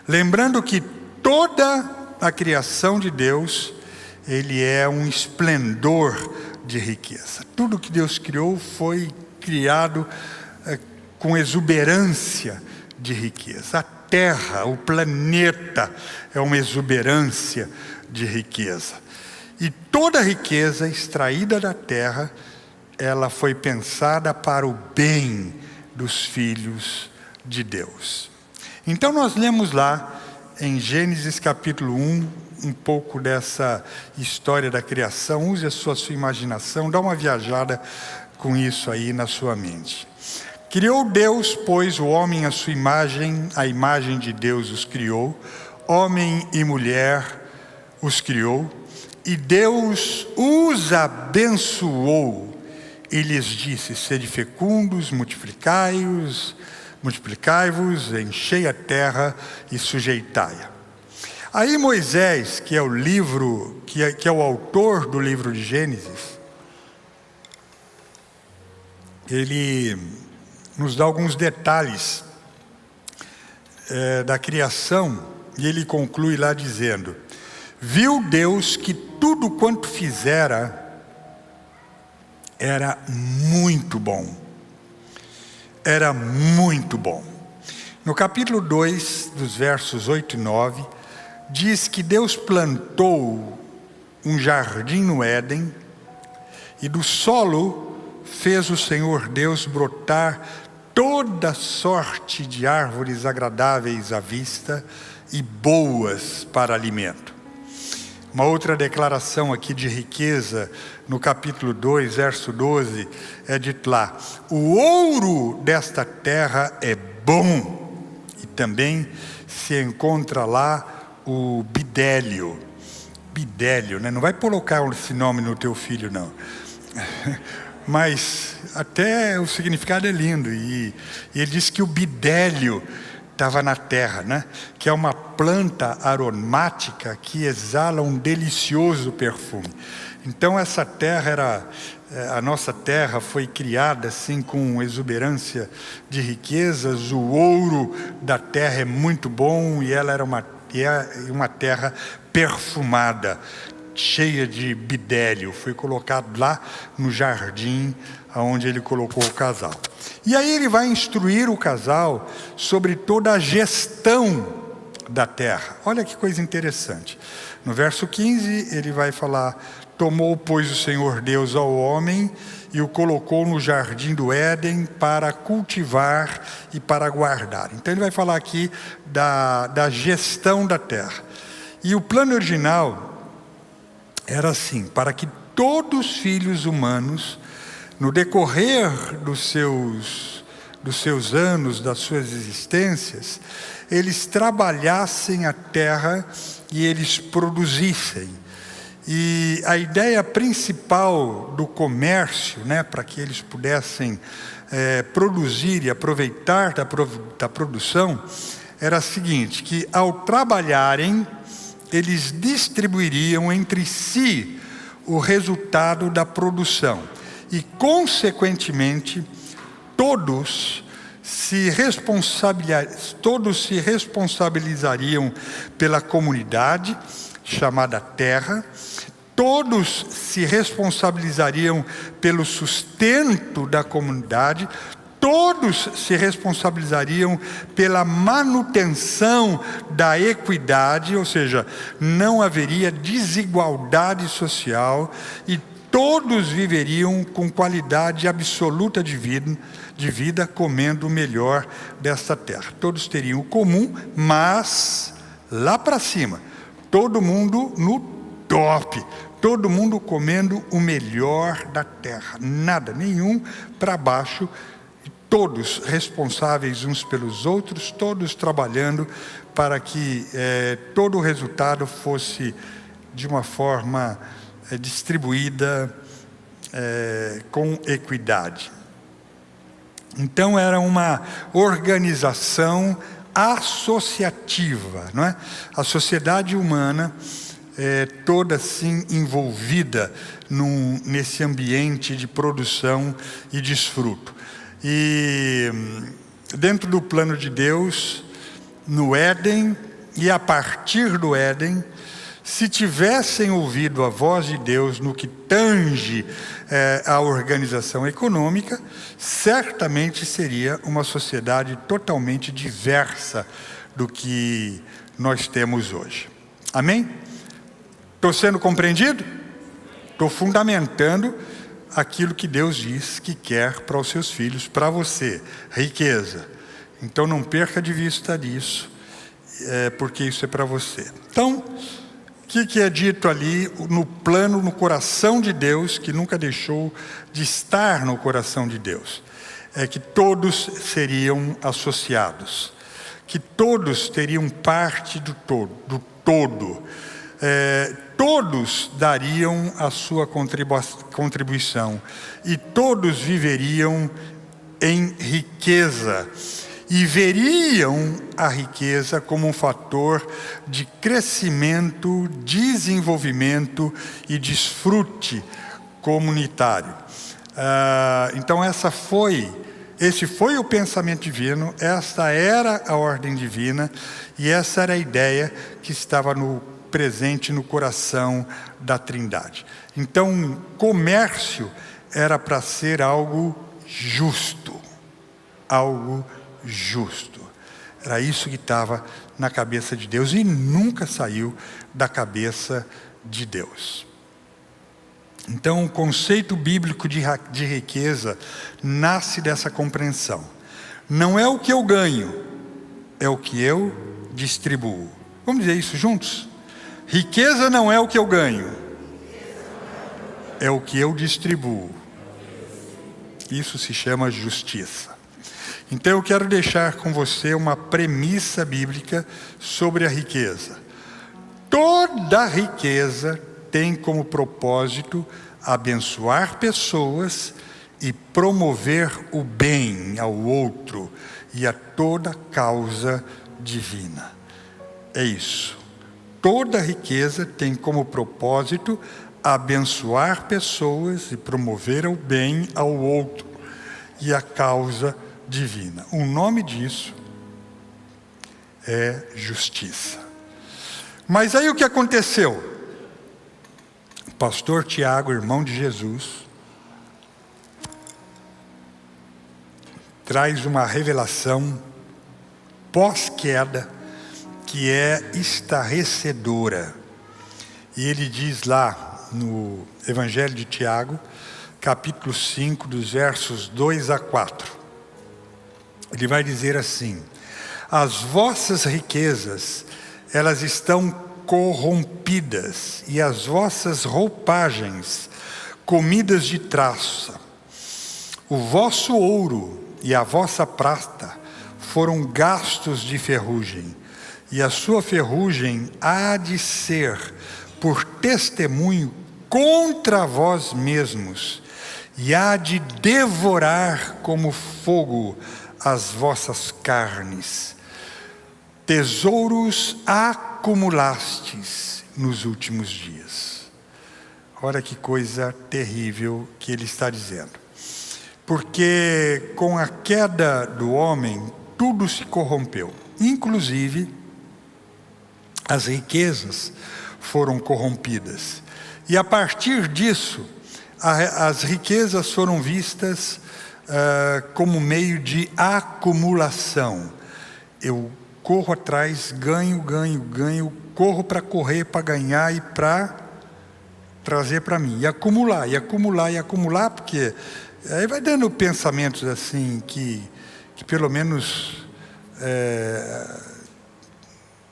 Lembrando que toda a criação de Deus, Ele é um esplendor de riqueza. Tudo que Deus criou foi criado com exuberância de riqueza. A terra, o planeta é uma exuberância de riqueza. E toda a riqueza extraída da terra, ela foi pensada para o bem dos filhos de Deus. Então nós lemos lá em Gênesis capítulo 1, um pouco dessa história da criação, use a sua imaginação, dá uma viajada com isso aí na sua mente. Criou Deus, pois, o homem à sua imagem, a imagem de Deus os criou, homem e mulher os criou, e Deus os abençoou e lhes disse: sede fecundos, multiplicai-vos, enchei a terra e sujeitai-a. Aí Moisés, que é o autor do livro de Gênesis, ele nos dá alguns detalhes da criação, e ele conclui lá dizendo: viu Deus que tudo quanto fizera era muito bom. Era muito bom. No capítulo 2, dos versos 8 e 9, diz que Deus plantou um jardim no Éden, e do solo fez o Senhor Deus brotar toda sorte de árvores agradáveis à vista e boas para alimento. Uma outra declaração aqui de riqueza, no capítulo 2, verso 12, é dito lá: o ouro desta terra é bom, e também se encontra lá o bidélio. Bidélio, né? Não vai colocar esse nome no teu filho, não. Mas até o significado é lindo, e ele diz que o bidélio estava na terra, né? Que é uma planta aromática que exala um delicioso perfume. Então essa terra a nossa terra foi criada assim com exuberância de riquezas. O ouro da terra é muito bom, e ela era uma terra perfumada, cheia de bidélio. Foi colocado lá no jardim onde ele colocou o casal. E aí ele vai instruir o casal sobre toda a gestão da terra. Olha que coisa interessante. No verso 15 ele vai falar: tomou, pois, o Senhor Deus ao homem e o colocou no jardim do Éden para cultivar e para guardar. Então ele vai falar aqui da gestão da terra. E o plano original era assim: para que todos os filhos humanos, no decorrer dos seus anos, das suas existências, eles trabalhassem a terra e eles produzissem. E a ideia principal do comércio, né, para que eles pudessem produzir e aproveitar da produção, era a seguinte: que ao trabalharem, eles distribuiriam entre si o resultado da produção. E, consequentemente, todos se responsabilizariam pela comunidade, chamada terra, todos se responsabilizariam pelo sustento da comunidade, todos se responsabilizariam pela manutenção da equidade, ou seja, não haveria desigualdade social, e todos viveriam com qualidade absoluta de vida, comendo o melhor desta terra. Todos teriam o comum, mas lá para cima, todo mundo no top, todo mundo comendo o melhor da terra, nada, nenhum para baixo, todos responsáveis uns pelos outros, todos trabalhando para que todo o resultado fosse de uma forma distribuída com equidade. Então era uma organização associativa, não é? A sociedade humana toda assim envolvida nesse ambiente de produção e desfruto. E dentro do plano de Deus, no Éden e a partir do Éden, se tivessem ouvido a voz de Deus no que tange a organização econômica, certamente seria uma sociedade totalmente diversa do que nós temos hoje. Amém? Estou sendo compreendido? Estou fundamentando aquilo que Deus diz que quer para os seus filhos, para você, riqueza. Então não perca de vista disso, porque isso é para você. Então, que é dito ali no plano, no coração de Deus, que nunca deixou de estar no coração de Deus? É que todos seriam associados, que todos teriam parte do todo. Todos dariam a sua contribuição e todos viveriam em riqueza e veriam a riqueza como um fator de crescimento, desenvolvimento e desfrute comunitário. Então esse foi o pensamento divino, esta era a ordem divina e essa era a ideia que estava presente no coração da Trindade. Então, comércio era para ser algo justo. Algo justo. Era isso que estava na cabeça de Deus e nunca saiu da cabeça de Deus. Então, o conceito bíblico de riqueza nasce dessa compreensão. Não é o que eu ganho, é o que eu distribuo. Vamos dizer isso juntos? Riqueza não é o que eu ganho, é o que eu distribuo. Isso se chama justiça. Então eu quero deixar com você uma premissa bíblica sobre a riqueza. Toda riqueza tem como propósito abençoar pessoas e promover o bem ao outro e a toda causa divina. É isso. Toda riqueza tem como propósito abençoar pessoas e promover o bem ao outro e a causa divina. O nome disso é justiça. Mas aí o que aconteceu? O pastor Tiago, irmão de Jesus, traz uma revelação pós-queda que é estarrecedora. E ele diz lá no Evangelho de Tiago, capítulo 5, dos versos 2 a 4. Ele vai dizer assim: as vossas riquezas, elas estão corrompidas, e as vossas roupagens, comidas de traça. O vosso ouro e a vossa prata foram gastos de ferrugem, e a sua ferrugem há de ser por testemunho contra vós mesmos, e há de devorar como fogo as vossas carnes. Tesouros acumulastes nos últimos dias. Olha que coisa terrível que ele está dizendo. Porque com a queda do homem, tudo se corrompeu. Inclusive, as riquezas foram corrompidas. E a partir disso, as riquezas foram vistas como meio de acumulação. Eu corro atrás, ganho, corro para correr, para ganhar e para trazer para mim. E acumular, porque aí vai dando pensamentos assim que pelo menos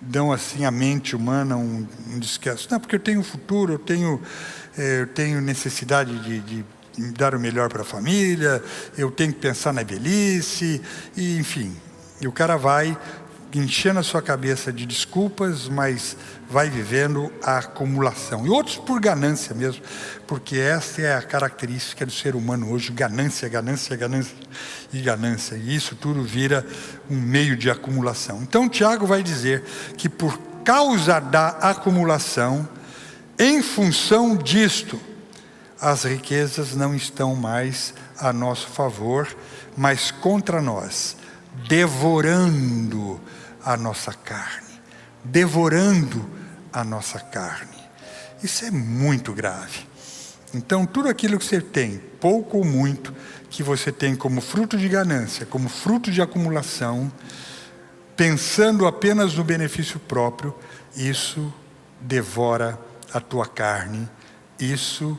dão assim à mente humana um descanso. Não, porque eu tenho futuro, eu tenho necessidade de dar o melhor para a família, eu tenho que pensar na velhice, e enfim. E o cara vai enchendo a sua cabeça de desculpas, mas vai vivendo a acumulação. E outros por ganância mesmo, porque essa é a característica do ser humano hoje: ganância. E isso tudo vira um meio de acumulação. Então Tiago vai dizer que por causa da acumulação, em função disto, as riquezas não estão mais a nosso favor, mas contra nós, devorando a nossa carne. Isso é muito grave. Então, tudo aquilo que você tem, pouco ou muito, que você tem como fruto de ganância, como fruto de acumulação, pensando apenas no benefício próprio, isso devora a tua carne, isso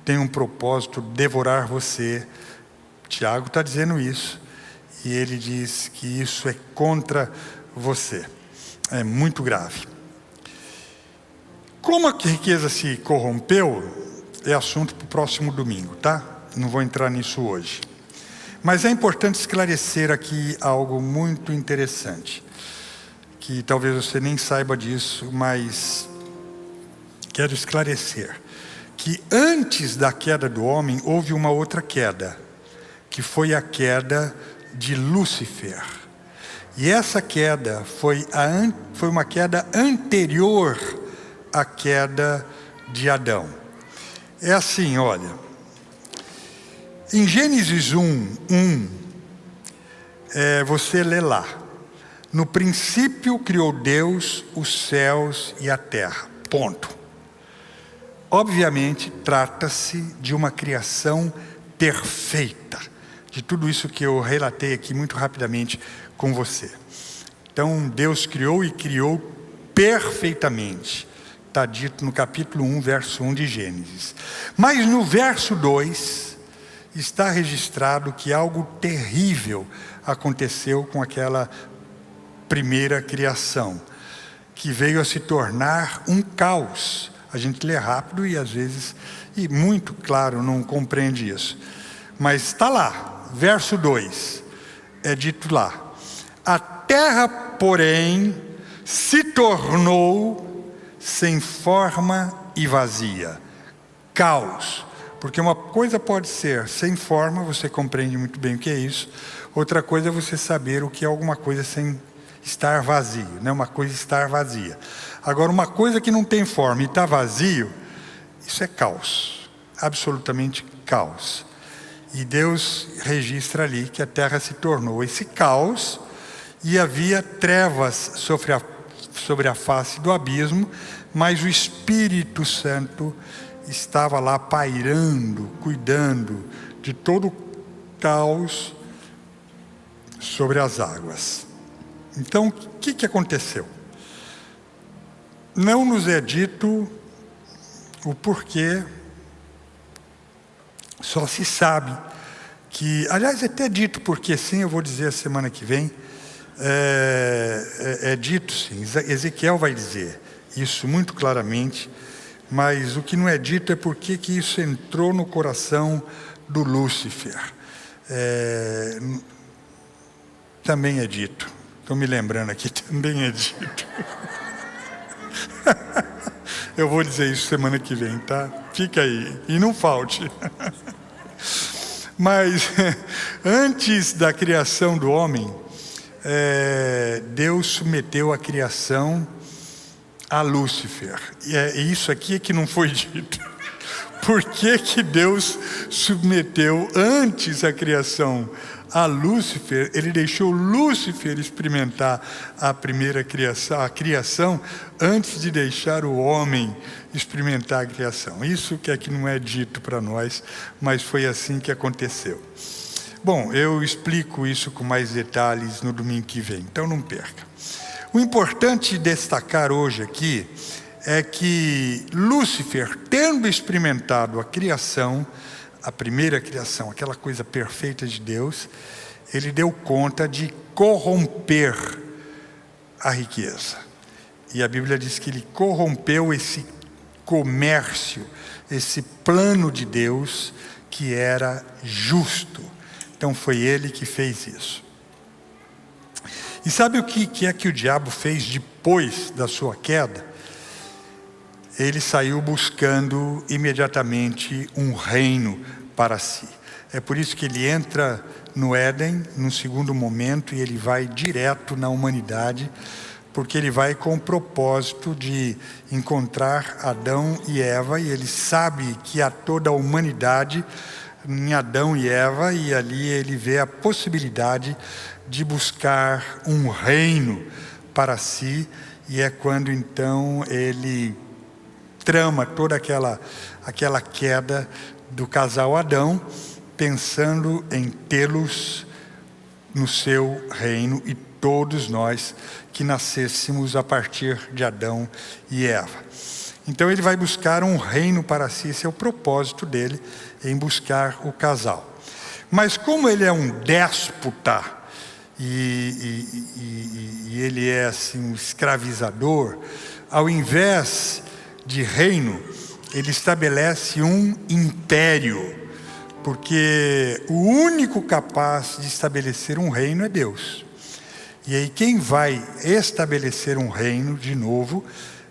tem um propósito: devorar você. Tiago está dizendo isso, e ele diz que isso é contra você. É muito grave. Como a riqueza se corrompeu, é assunto para o próximo domingo, tá? Não vou entrar nisso hoje. Mas é importante esclarecer aqui algo muito interessante, que talvez você nem saiba disso, mas quero esclarecer. Que antes da queda do homem, houve uma outra queda, que foi a queda de Lúcifer. E essa queda foi uma queda anterior à queda de Adão. É assim, olha. Em Gênesis 1, você lê lá. No princípio criou Deus os céus e a terra. Ponto. Obviamente, trata-se de uma criação perfeita. De tudo isso que eu relatei aqui muito rapidamente com você. Então, Deus criou e criou perfeitamente. Está dito no capítulo 1, verso 1 de Gênesis. Mas no verso 2, está registrado que algo terrível aconteceu com aquela primeira criação, que veio a se tornar um caos. A gente lê rápido e às vezes, e muito claro, não compreende isso. Mas está lá, verso 2, é dito lá. A terra, porém, se tornou sem forma e vazia. Caos. Porque uma coisa pode ser sem forma, você compreende muito bem o que é isso. Outra coisa é você saber o que é alguma coisa sem estar vazio, né? Uma coisa estar vazia. Agora, uma coisa que não tem forma e está vazio, isso é caos. Absolutamente caos. E Deus registra ali que a terra se tornou esse caos e havia trevas sobre a face do abismo, mas o Espírito Santo estava lá pairando, cuidando de todo o caos sobre as águas. Então, o que aconteceu? Não nos é dito o porquê, só se sabe que, aliás, é até dito porque sim, eu vou dizer a semana que vem, é dito sim, Ezequiel vai dizer isso muito claramente, mas o que não é dito é porque que isso entrou no coração do Lúcifer. Também é dito. Estou me lembrando aqui, também é dito. Eu vou dizer isso semana que vem, tá? Fica aí, e não falte. Mas, antes da criação do homem, Deus submeteu a criação a Lúcifer. E isso aqui é que não foi dito. Por que Deus submeteu antes a criação a Lúcifer? Ele deixou Lúcifer experimentar a primeira criação, a criação, antes de deixar o homem experimentar a criação. Isso que é que não é dito para nós, mas foi assim que aconteceu. Bom, eu explico isso com mais detalhes no domingo que vem, então não perca. O importante destacar hoje aqui é que Lúcifer, tendo experimentado a criação, a primeira criação, aquela coisa perfeita de Deus, ele deu conta de corromper a riqueza. E a Bíblia diz que ele corrompeu esse comércio, esse plano de Deus que era justo. Então foi ele que fez isso. E sabe o que é que o diabo fez depois da sua queda? Ele saiu buscando imediatamente um reino para si. É por isso que ele entra no Éden, num segundo momento, e ele vai direto na humanidade, porque ele vai com o propósito de encontrar Adão e Eva, e ele sabe que há toda a humanidade em Adão e Eva, e ali ele vê a possibilidade de buscar um reino para si, e é quando então ele trama toda aquela queda do casal Adão, pensando em tê-los no seu reino e todos nós que nascêssemos a partir de Adão e Eva. Então ele vai buscar um reino para si, esse é o propósito dele, em buscar o casal. Mas como ele é um déspota, e ele é assim um escravizador, ao invés de reino, ele estabelece um império, porque o único capaz de estabelecer um reino é Deus. E aí quem vai estabelecer um reino de novo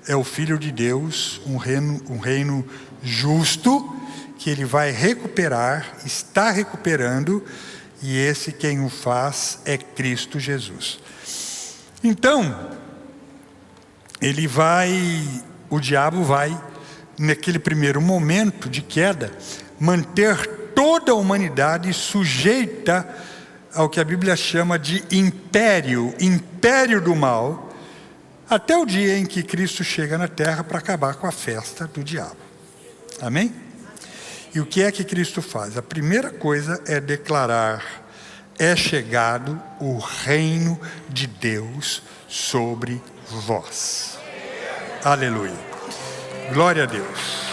é o Filho de Deus, um reino justo, que ele vai recuperar, está recuperando, e esse quem o faz é Cristo Jesus. Então, o diabo vai, naquele primeiro momento de queda, manter toda a humanidade sujeita ao que a Bíblia chama de império do mal, até o dia em que Cristo chega na terra para acabar com a festa do diabo. Amém? E o que é que Cristo faz? A primeira coisa é declarar: é chegado o reino de Deus sobre vós. Aleluia. Glória a Deus.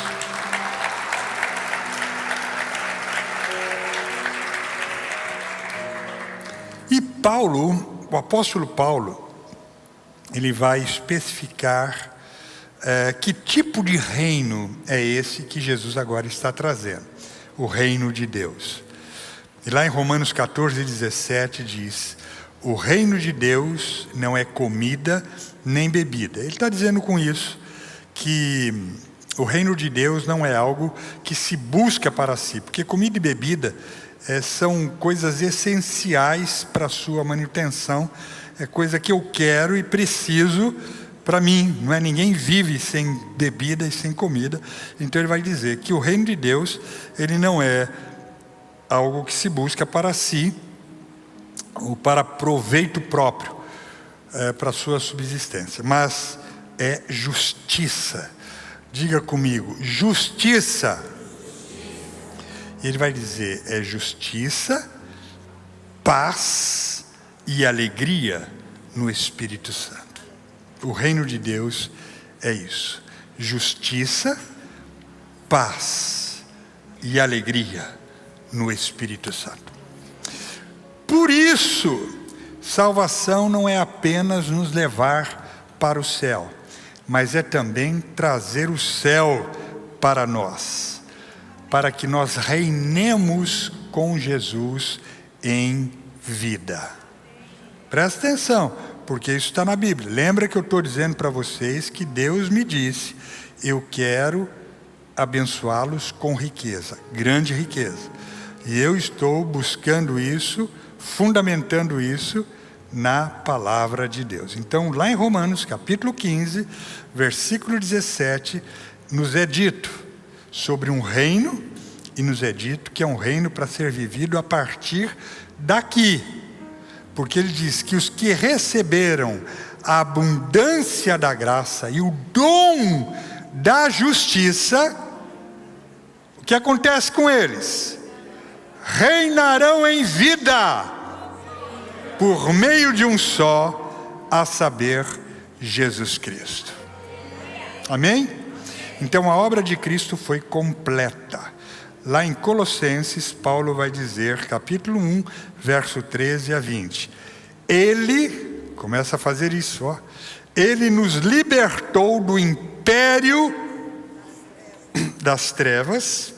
E Paulo, o apóstolo Paulo, ele vai especificar que tipo de reino é esse que Jesus agora está trazendo, o reino de Deus. E lá em Romanos 14:17 diz: o reino de Deus não é comida nem bebida. Ele está dizendo com isso que o reino de Deus não é algo que se busca para si, porque comida e bebida são coisas essenciais para a sua manutenção, é coisa que eu quero e preciso para mim, não é? Ninguém vive sem bebida e sem comida. Então ele vai dizer que o reino de Deus, ele não é algo que se busca para si, ou para proveito próprio, para a sua subsistência, mas é justiça. Diga comigo, justiça. Ele vai dizer, é justiça, paz e alegria no Espírito Santo. O reino de Deus é isso: justiça, paz e alegria no Espírito Santo. Por isso, salvação não é apenas nos levar para o céu, mas é também trazer o céu para nós, para que nós reinemos com Jesus em vida. Presta atenção, porque isso está na Bíblia. Lembra que eu estou dizendo para vocês que Deus me disse: eu quero abençoá-los com riqueza, grande riqueza. E eu estou buscando isso, fundamentando isso na palavra de Deus. Então, lá em Romanos, capítulo 15, versículo 17, nos é dito sobre um reino, e nos é dito que é um reino para ser vivido a partir daqui. Porque ele diz que os que receberam a abundância da graça e o dom da justiça, o que acontece com eles? Reinarão em vida, por meio de um só, a saber, Jesus Cristo. Amém? Então a obra de Cristo foi completa. Lá em Colossenses, Paulo vai dizer, capítulo 1, verso 13 a 20. Ele, começa a fazer isso, ó. Ele nos libertou do império das trevas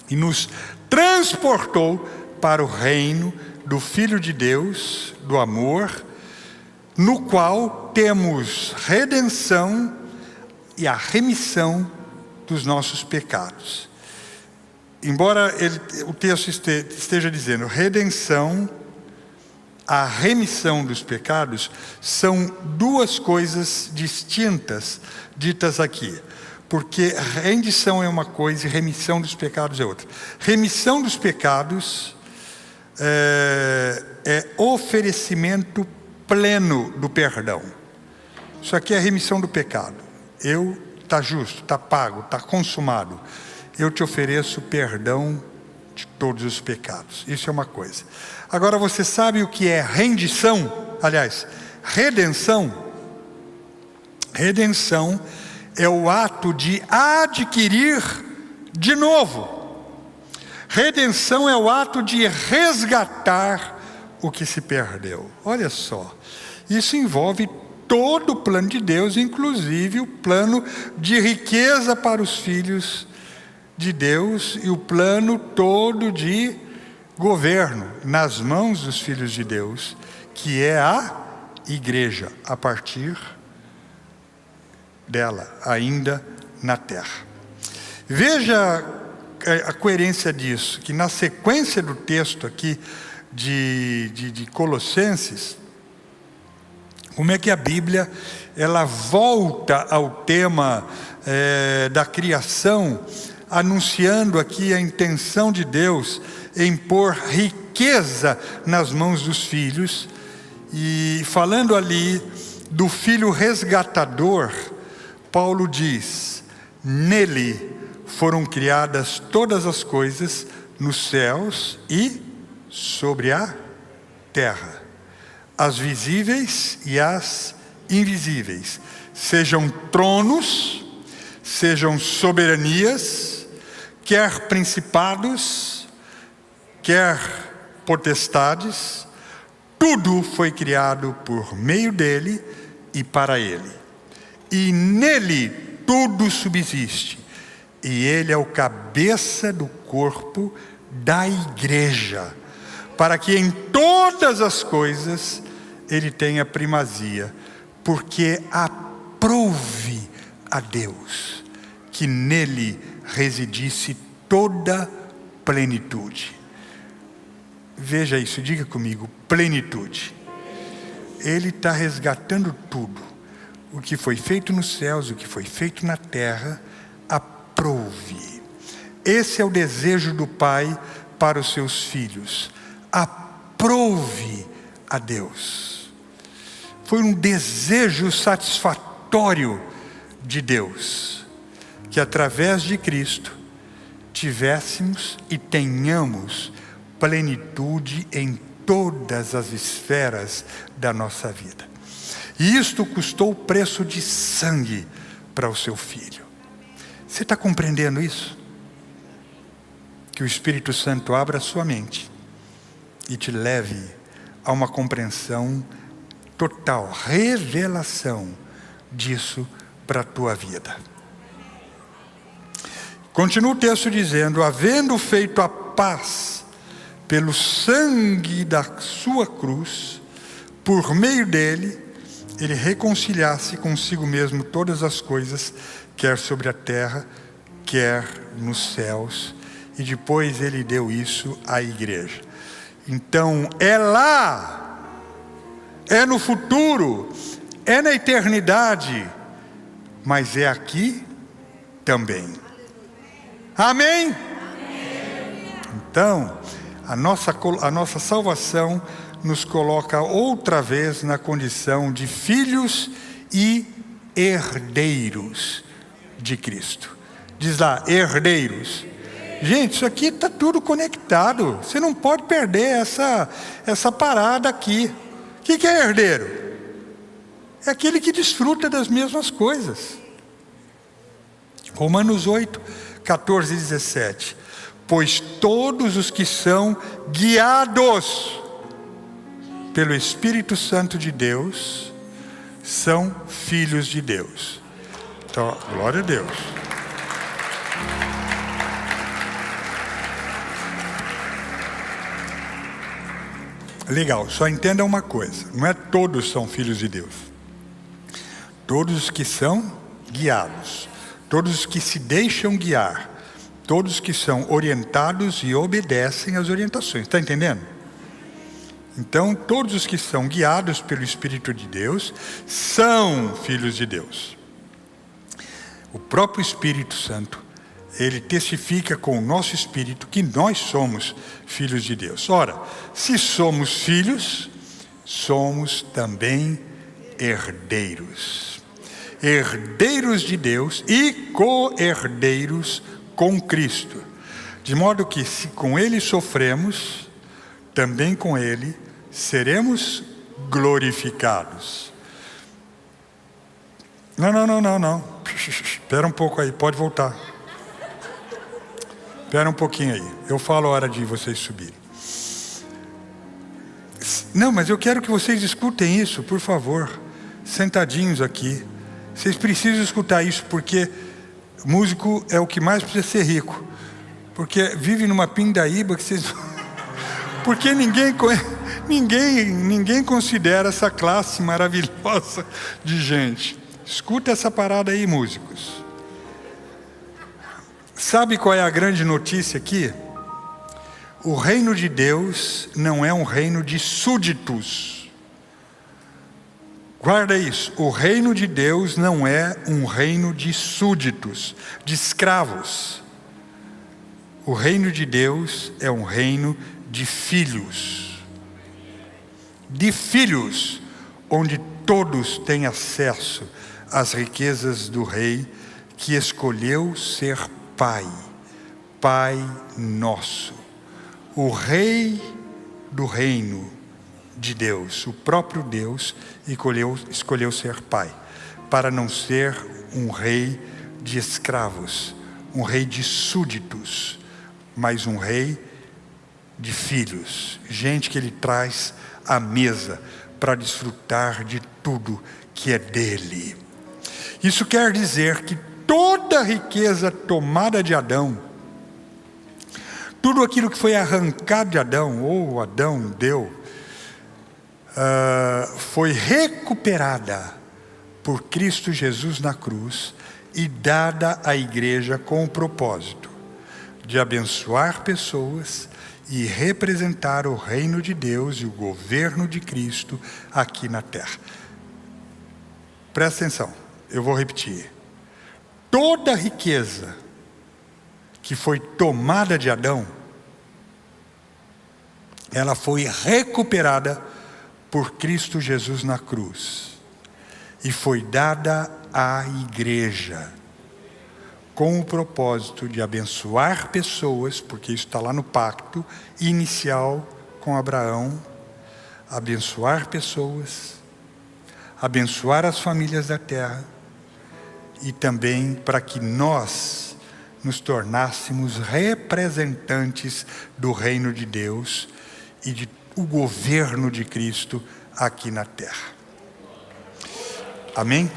e nos transportou para o reino do Filho de Deus, do amor, no qual temos redenção e a remissão dos nossos pecados. Embora o texto esteja dizendo redenção, a remissão dos pecados, são duas coisas distintas ditas aqui. Porque rendição é uma coisa e remissão dos pecados é outra. Remissão dos pecados é oferecimento pleno do perdão. Isso aqui é remissão do pecado. Está justo, está pago, está consumado. Eu te ofereço perdão de todos os pecados. Isso é uma coisa. Agora você sabe o que é rendição? Aliás, redenção. Redenção é o ato de adquirir de novo. Redenção é o ato de resgatar o que se perdeu. Olha só, isso envolve todo o plano de Deus, inclusive o plano de riqueza para os filhos de Deus e o plano todo de governo nas mãos dos filhos de Deus, que é a igreja, a partir dela, ainda na terra. Veja a coerência disso, que na sequência do texto aqui de Colossenses, como é que a Bíblia ela volta ao tema da criação, anunciando aqui a intenção de Deus em pôr riqueza nas mãos dos filhos, e falando ali do filho resgatador, Paulo diz: nele foram criadas todas as coisas nos céus e sobre a terra, as visíveis e as invisíveis, sejam tronos, sejam soberanias, quer principados, quer potestades, tudo foi criado por meio dele e para ele. E nele tudo subsiste. E ele é o cabeça do corpo da igreja, para que em todas as coisas ele tenha primazia, porque aprouve a Deus que nele residisse toda plenitude. Veja isso, diga comigo, plenitude. Ele está resgatando tudo. O que foi feito nos céus, o que foi feito na terra, aprouve. Esse é o desejo do Pai para os seus filhos. Aprouve a Deus. Foi um desejo satisfatório de Deus, que através de Cristo tivéssemos e tenhamos plenitude em todas as esferas da nossa vida. E isto custou o preço de sangue para o seu filho. Você está compreendendo isso? Que o Espírito Santo abra a sua mente e te leve a uma compreensão total, revelação disso para a tua vida. Continua o texto dizendo: havendo feito a paz pelo sangue da sua cruz, por meio dele, ele reconciliasse consigo mesmo todas as coisas, quer sobre a terra, quer nos céus, e depois ele deu isso à igreja. Então, é lá, é no futuro, é na eternidade, mas é aqui também. Amém? Então, a nossa salvação nos coloca outra vez na condição de filhos e herdeiros de Cristo. Diz lá, herdeiros. Gente, isso aqui está tudo conectado. Você não pode perder essa parada aqui. O que é herdeiro? É aquele que desfruta das mesmas coisas. Romanos 8, 14 e 17. Pois todos os que são guiados pelo Espírito Santo de Deus são filhos de Deus. Então, glória a Deus. Legal, só entenda uma coisa: não é todos são filhos de Deus. Todos os que são guiados, todos os que se deixam guiar, todos que são orientados e obedecem às orientações. Está entendendo? Então, todos os que são guiados pelo Espírito de Deus são filhos de Deus. O próprio Espírito Santo, ele testifica com o nosso espírito que nós somos filhos de Deus. Ora, se somos filhos, somos também herdeiros. Herdeiros de Deus e co-herdeiros com Cristo. De modo que, se com Ele sofremos, também com Ele seremos glorificados. Não. Espera um pouco aí, pode voltar. Espera um pouquinho aí. Eu falo a hora de vocês subirem. Não, mas eu quero que vocês escutem isso, por favor. sentadinhos aqui. Vocês precisam escutar isso, porque músico é o que mais precisa ser rico. Porque vive numa pindaíba que vocês... Porque ninguém considera essa classe maravilhosa de gente. Escuta essa parada aí, músicos. Sabe qual é a grande notícia aqui? O reino de Deus não é um reino de súditos. Guarda isso. O reino de Deus não é um reino de súditos, de escravos. O reino de Deus é um reino de filhos. De filhos, onde todos têm acesso às riquezas do rei, que escolheu ser pai, Pai nosso. O rei do reino de Deus, o próprio Deus, escolheu ser pai, para não ser um rei de escravos, um rei de súditos, mas um rei de filhos, gente que ele traz à mesa para desfrutar de tudo que é dele. Isso quer dizer que toda a riqueza tomada de Adão, tudo aquilo que foi arrancado de Adão, ou Adão deu, foi recuperada por Cristo Jesus na cruz e dada à igreja com o propósito de abençoar pessoas e representar o reino de Deus e o governo de Cristo aqui na terra. Presta atenção, eu vou repetir. Toda a riqueza que foi tomada de Adão, ela foi recuperada por Cristo Jesus na cruz e foi dada à igreja com o propósito de abençoar pessoas, porque isso está lá no pacto inicial com Abraão, abençoar pessoas, abençoar as famílias da terra, e também para que nós nos tornássemos representantes do reino de Deus e do governo de Cristo aqui na terra. Amém?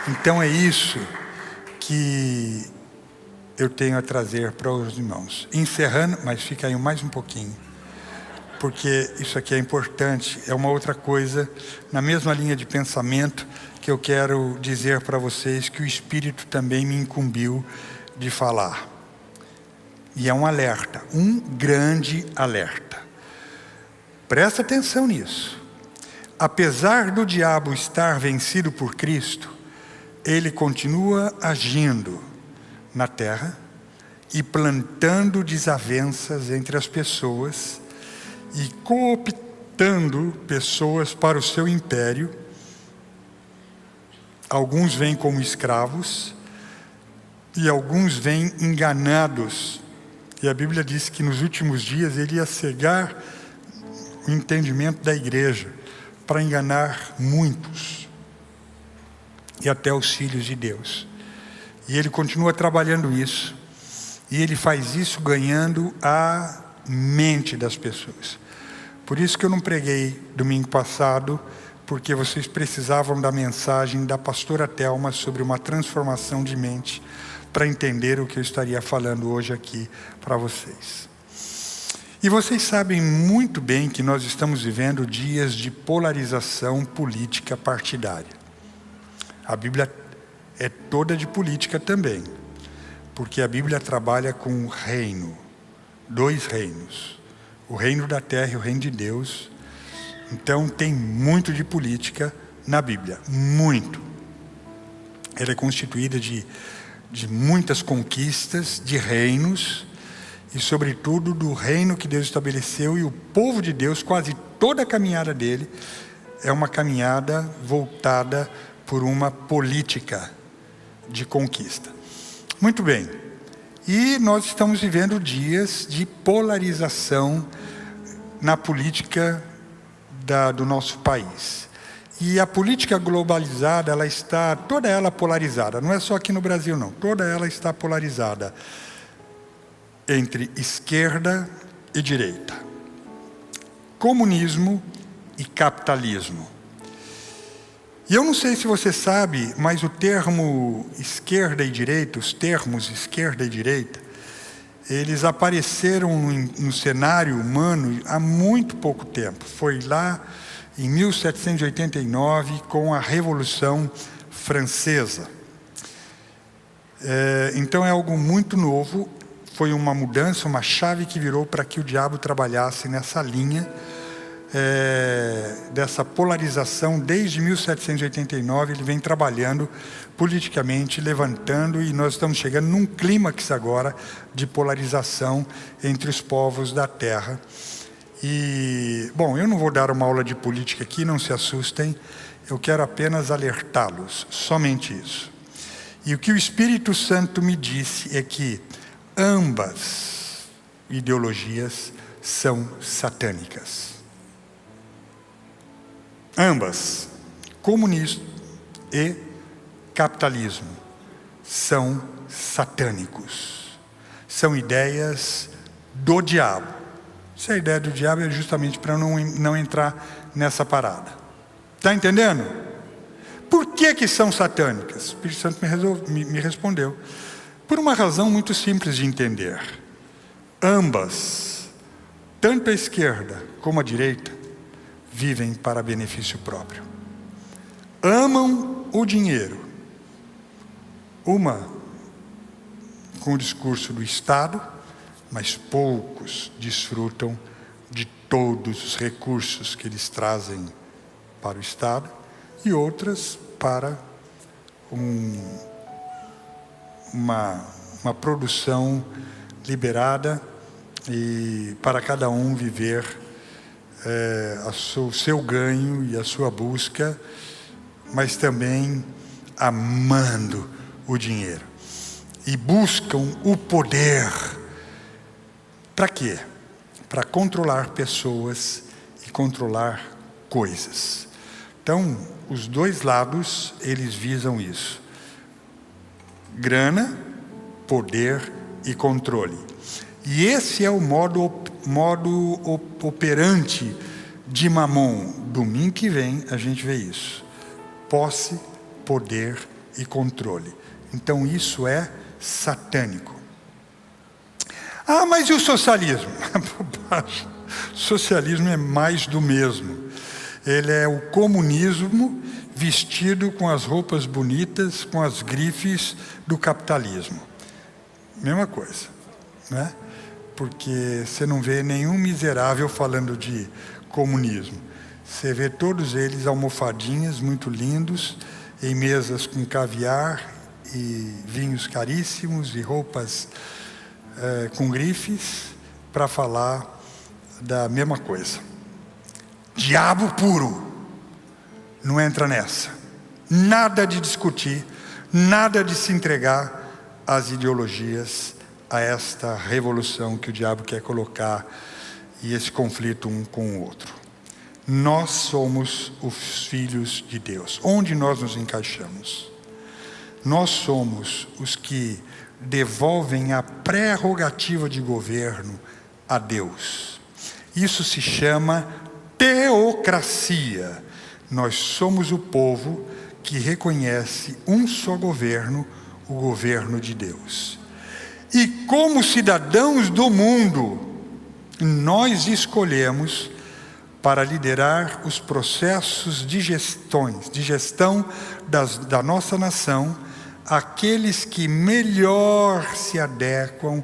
Então é isso que eu tenho a trazer para os irmãos. Encerrando, mas fica aí mais um pouquinho, porque isso aqui é importante, é uma outra coisa, na mesma linha de pensamento, que eu quero dizer para vocês que o Espírito também me incumbiu de falar. E é um alerta, um grande alerta. Presta atenção nisso. Apesar do diabo estar vencido por Cristo, ele continua agindo na terra e plantando desavenças entre as pessoas e cooptando pessoas para o seu império. Alguns vêm como escravos e alguns vêm enganados. E a Bíblia diz que nos últimos dias ele ia cegar o entendimento da igreja para enganar muitos e até os filhos de Deus. E ele continua trabalhando isso. E ele faz isso ganhando a mente das pessoas. Por isso que eu não preguei domingo passado, porque vocês precisavam da mensagem da pastora Thelma sobre uma transformação de mente, para entender o que eu estaria falando hoje aqui para vocês. E vocês sabem muito bem que nós estamos vivendo dias de polarização política partidária. A Bíblia é toda de política também, porque a Bíblia trabalha com um reino, 2 reinos, o reino da terra e o reino de Deus. Então tem muito de política na Bíblia, muito. Ela é constituída de muitas conquistas, de reinos, e sobretudo do reino que Deus estabeleceu, e o povo de Deus, quase toda a caminhada dele, é uma caminhada voltada por uma política de conquista. Muito bem, e nós estamos vivendo dias de polarização na política do nosso país. E a política globalizada, ela está toda ela polarizada, não é só aqui no Brasil não, toda ela está polarizada entre esquerda e direita. comunismo e capitalismo. E eu não sei se você sabe, mas o termo esquerda e direita, os termos esquerda e direita, eles apareceram no cenário humano há muito pouco tempo. Foi lá em 1789, com a Revolução Francesa. Então é algo muito novo, foi uma mudança, uma chave que virou para que o diabo trabalhasse nessa linha, dessa polarização. Desde 1789 ele vem trabalhando politicamente, levantando, e nós estamos chegando num clímax agora de polarização entre os povos da terra. E, bom, eu não vou dar uma aula de política aqui, não se assustem, eu quero apenas alertá-los, somente isso. E o que o Espírito Santo me disse é que ambas ideologias são satânicas. Ambas, comunismo e capitalismo, são satânicos. São ideias do diabo. Se a ideia do diabo é justamente para não entrar nessa parada. Está entendendo? Por que são satânicas? O Espírito Santo me respondeu. Por uma razão muito simples de entender. Ambas, tanto a esquerda como a direita, vivem para benefício próprio. Amam o dinheiro. Uma com o discurso do Estado, mas poucos desfrutam de todos os recursos que eles trazem para o Estado, e outras para uma produção liberada, e para cada um viver o seu ganho e a sua busca, mas também amando o dinheiro. E buscam o poder. Para quê? Para controlar pessoas e controlar coisas. Então, os dois lados, eles visam isso. Grana, poder e controle. E esse é o modo operante de Mamon. Domingo que vem a gente vê isso. Posse, poder e controle. Então isso é satânico. Ah, mas e o socialismo? O socialismo é mais do mesmo. Ele é o comunismo vestido com as roupas bonitas, com as grifes do capitalismo. Mesma coisa, né? Porque você não vê nenhum miserável falando de comunismo. Você vê todos eles almofadinhas, muito lindos, em mesas com caviar e vinhos caríssimos e roupas com grifes, para falar da mesma coisa. Diabo puro, não entra nessa. Nada de discutir, nada de se entregar às ideologias, a esta revolução que o diabo quer colocar, e esse conflito um com o outro. Nós somos os filhos de Deus. Onde nós nos encaixamos? Nós somos os que devolvem a prerrogativa de governo a Deus. Isso se chama teocracia. Nós somos o povo que reconhece um só governo, o governo de Deus. E como cidadãos do mundo, nós escolhemos para liderar os processos de gestão da nossa nação, aqueles que melhor se adequam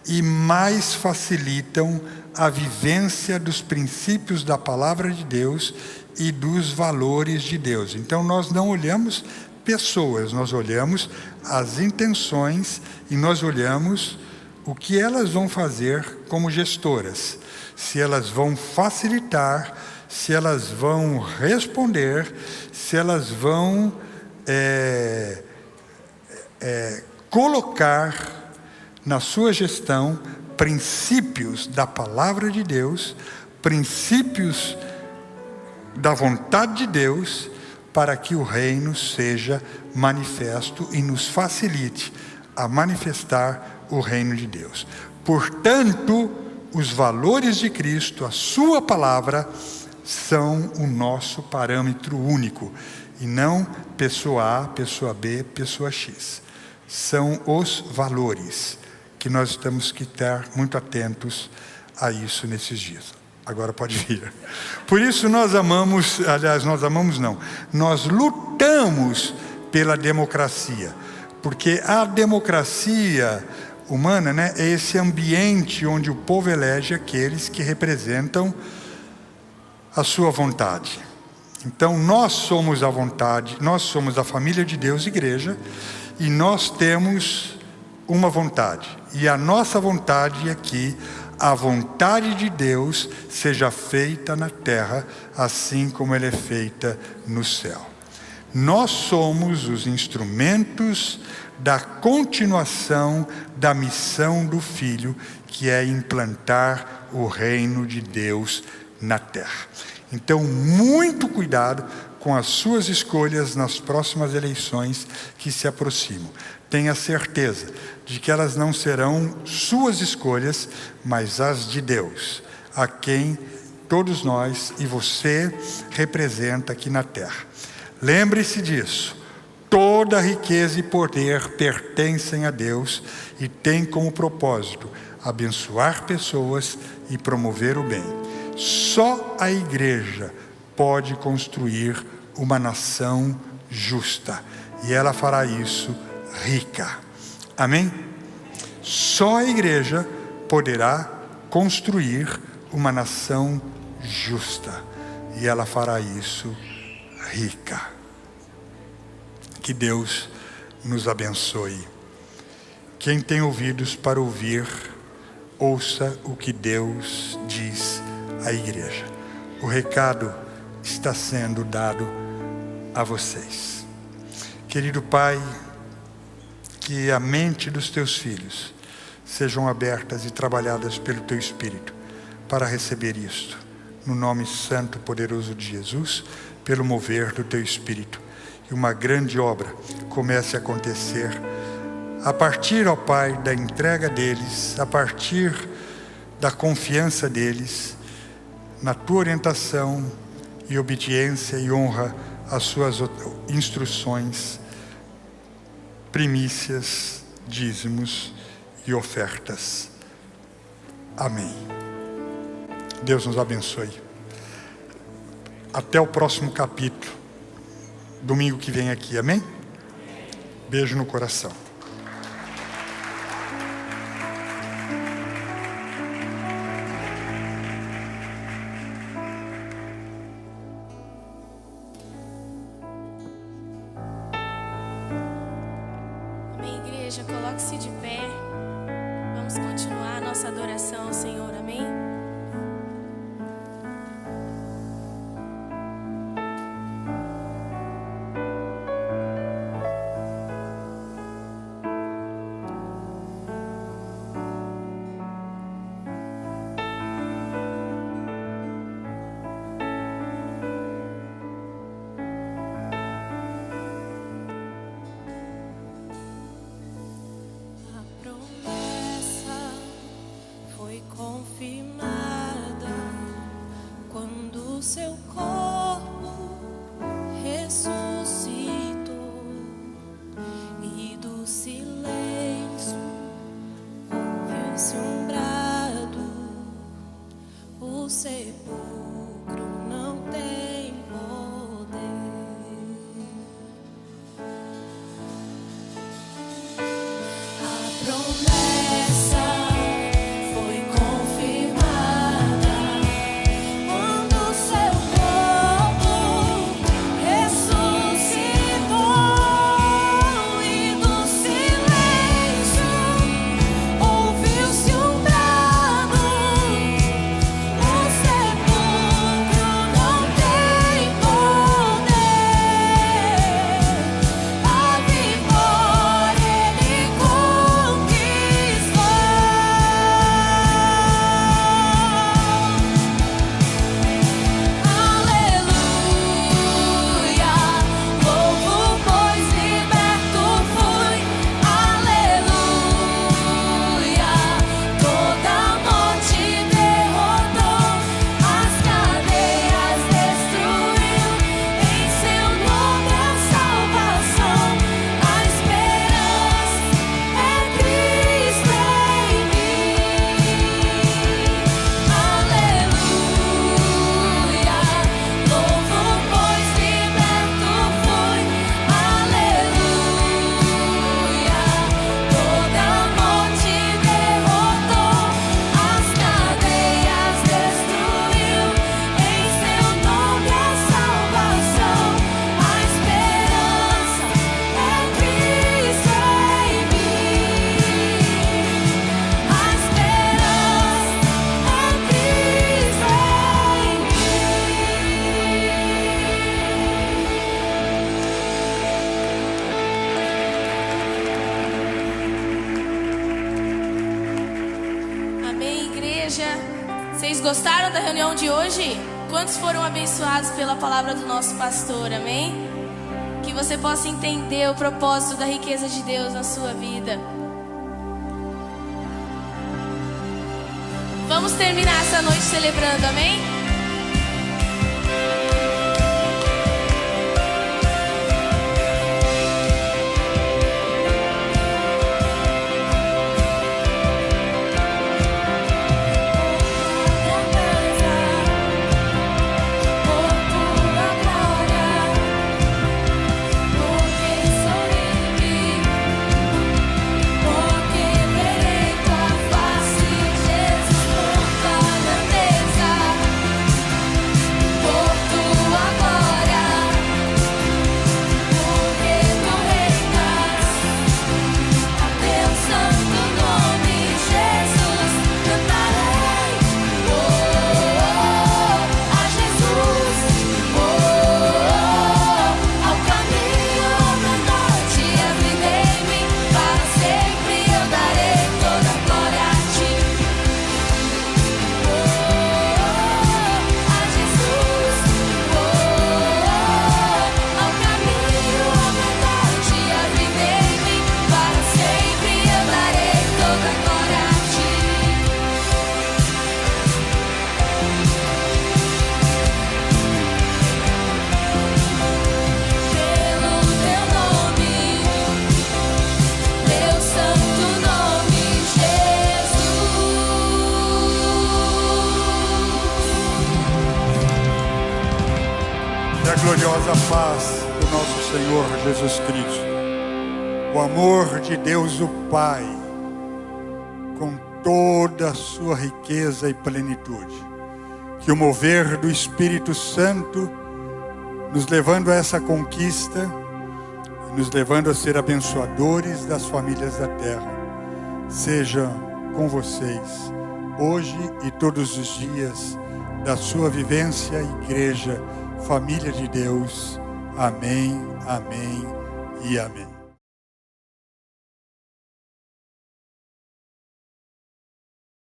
e mais facilitam a vivência dos princípios da palavra de Deus e dos valores de Deus. Então nós não olhamos pessoas, nós olhamos as intenções e nós olhamos o que elas vão fazer como gestoras. Se elas vão facilitar, se elas vão responder, se elas vão colocar na sua gestão princípios da palavra de Deus, princípios da vontade de Deus, para que o reino seja manifesto e nos facilite a manifestar o reino de Deus. Portanto, os valores de Cristo, a sua palavra, são o nosso parâmetro único. E não pessoa A, pessoa B, pessoa X. São os valores que nós temos que estar muito atentos a isso nesses dias. Agora pode vir. Por isso nós lutamos pela democracia. Porque a democracia humana, né, é esse ambiente onde o povo elege aqueles que representam a sua vontade. Então nós somos a vontade, nós somos a família de Deus, igreja, e nós temos uma vontade. E a nossa vontade é que a vontade de Deus seja feita na terra, assim como ela é feita no céu. Nós somos os instrumentos da continuação da missão do Filho, que é implantar o reino de Deus na terra. Então, muito cuidado com as suas escolhas nas próximas eleições que se aproximam. Tenha certeza de que elas não serão suas escolhas, mas as de Deus, a quem todos nós e você representa aqui na terra. Lembre-se disso. Toda riqueza e poder pertencem a Deus e tem como propósito abençoar pessoas e promover o bem. Só a igreja pode construir uma nação justa, e ela fará isso rica. Amém? Só a igreja poderá construir uma nação justa, e ela fará isso rica. Que Deus nos abençoe. Quem tem ouvidos para ouvir, ouça o que Deus diz à igreja. O recado está sendo dado a vocês. Querido Pai, que a mente dos teus filhos sejam abertas e trabalhadas pelo teu Espírito para receber isto. No nome santo e poderoso de Jesus, pelo mover do teu Espírito. Que uma grande obra comece a acontecer a partir, ó Pai, da entrega deles, a partir da confiança deles, na tua orientação e obediência e honra às suas instruções, primícias, dízimos e ofertas. Amém. Deus nos abençoe. Até o próximo capítulo. Domingo que vem aqui, amém? Beijo no coração. Amém, igreja, coloque-se de pé. Vamos continuar a nossa adoração ao Senhor, amém? Seu corpo ressuscitou e do silêncio ouviu-se um brado. O sepulcro não tem poder. A promessa foi confirmada quando seu corpo ressuscitou. gostaram da reunião de hoje? Quantos foram abençoados pela palavra do nosso pastor, amém? Que você possa entender o propósito da riqueza de Deus na sua vida. Vamos terminar essa noite celebrando, amém? Gloriosa paz do nosso Senhor Jesus Cristo, o amor de Deus o Pai, com toda a sua riqueza e plenitude, que o mover do Espírito Santo, nos levando a essa conquista, nos levando a ser abençoadores das famílias da terra, seja com vocês, hoje e todos os dias da sua vivência, igreja, família de Deus. Amém, amém e amém.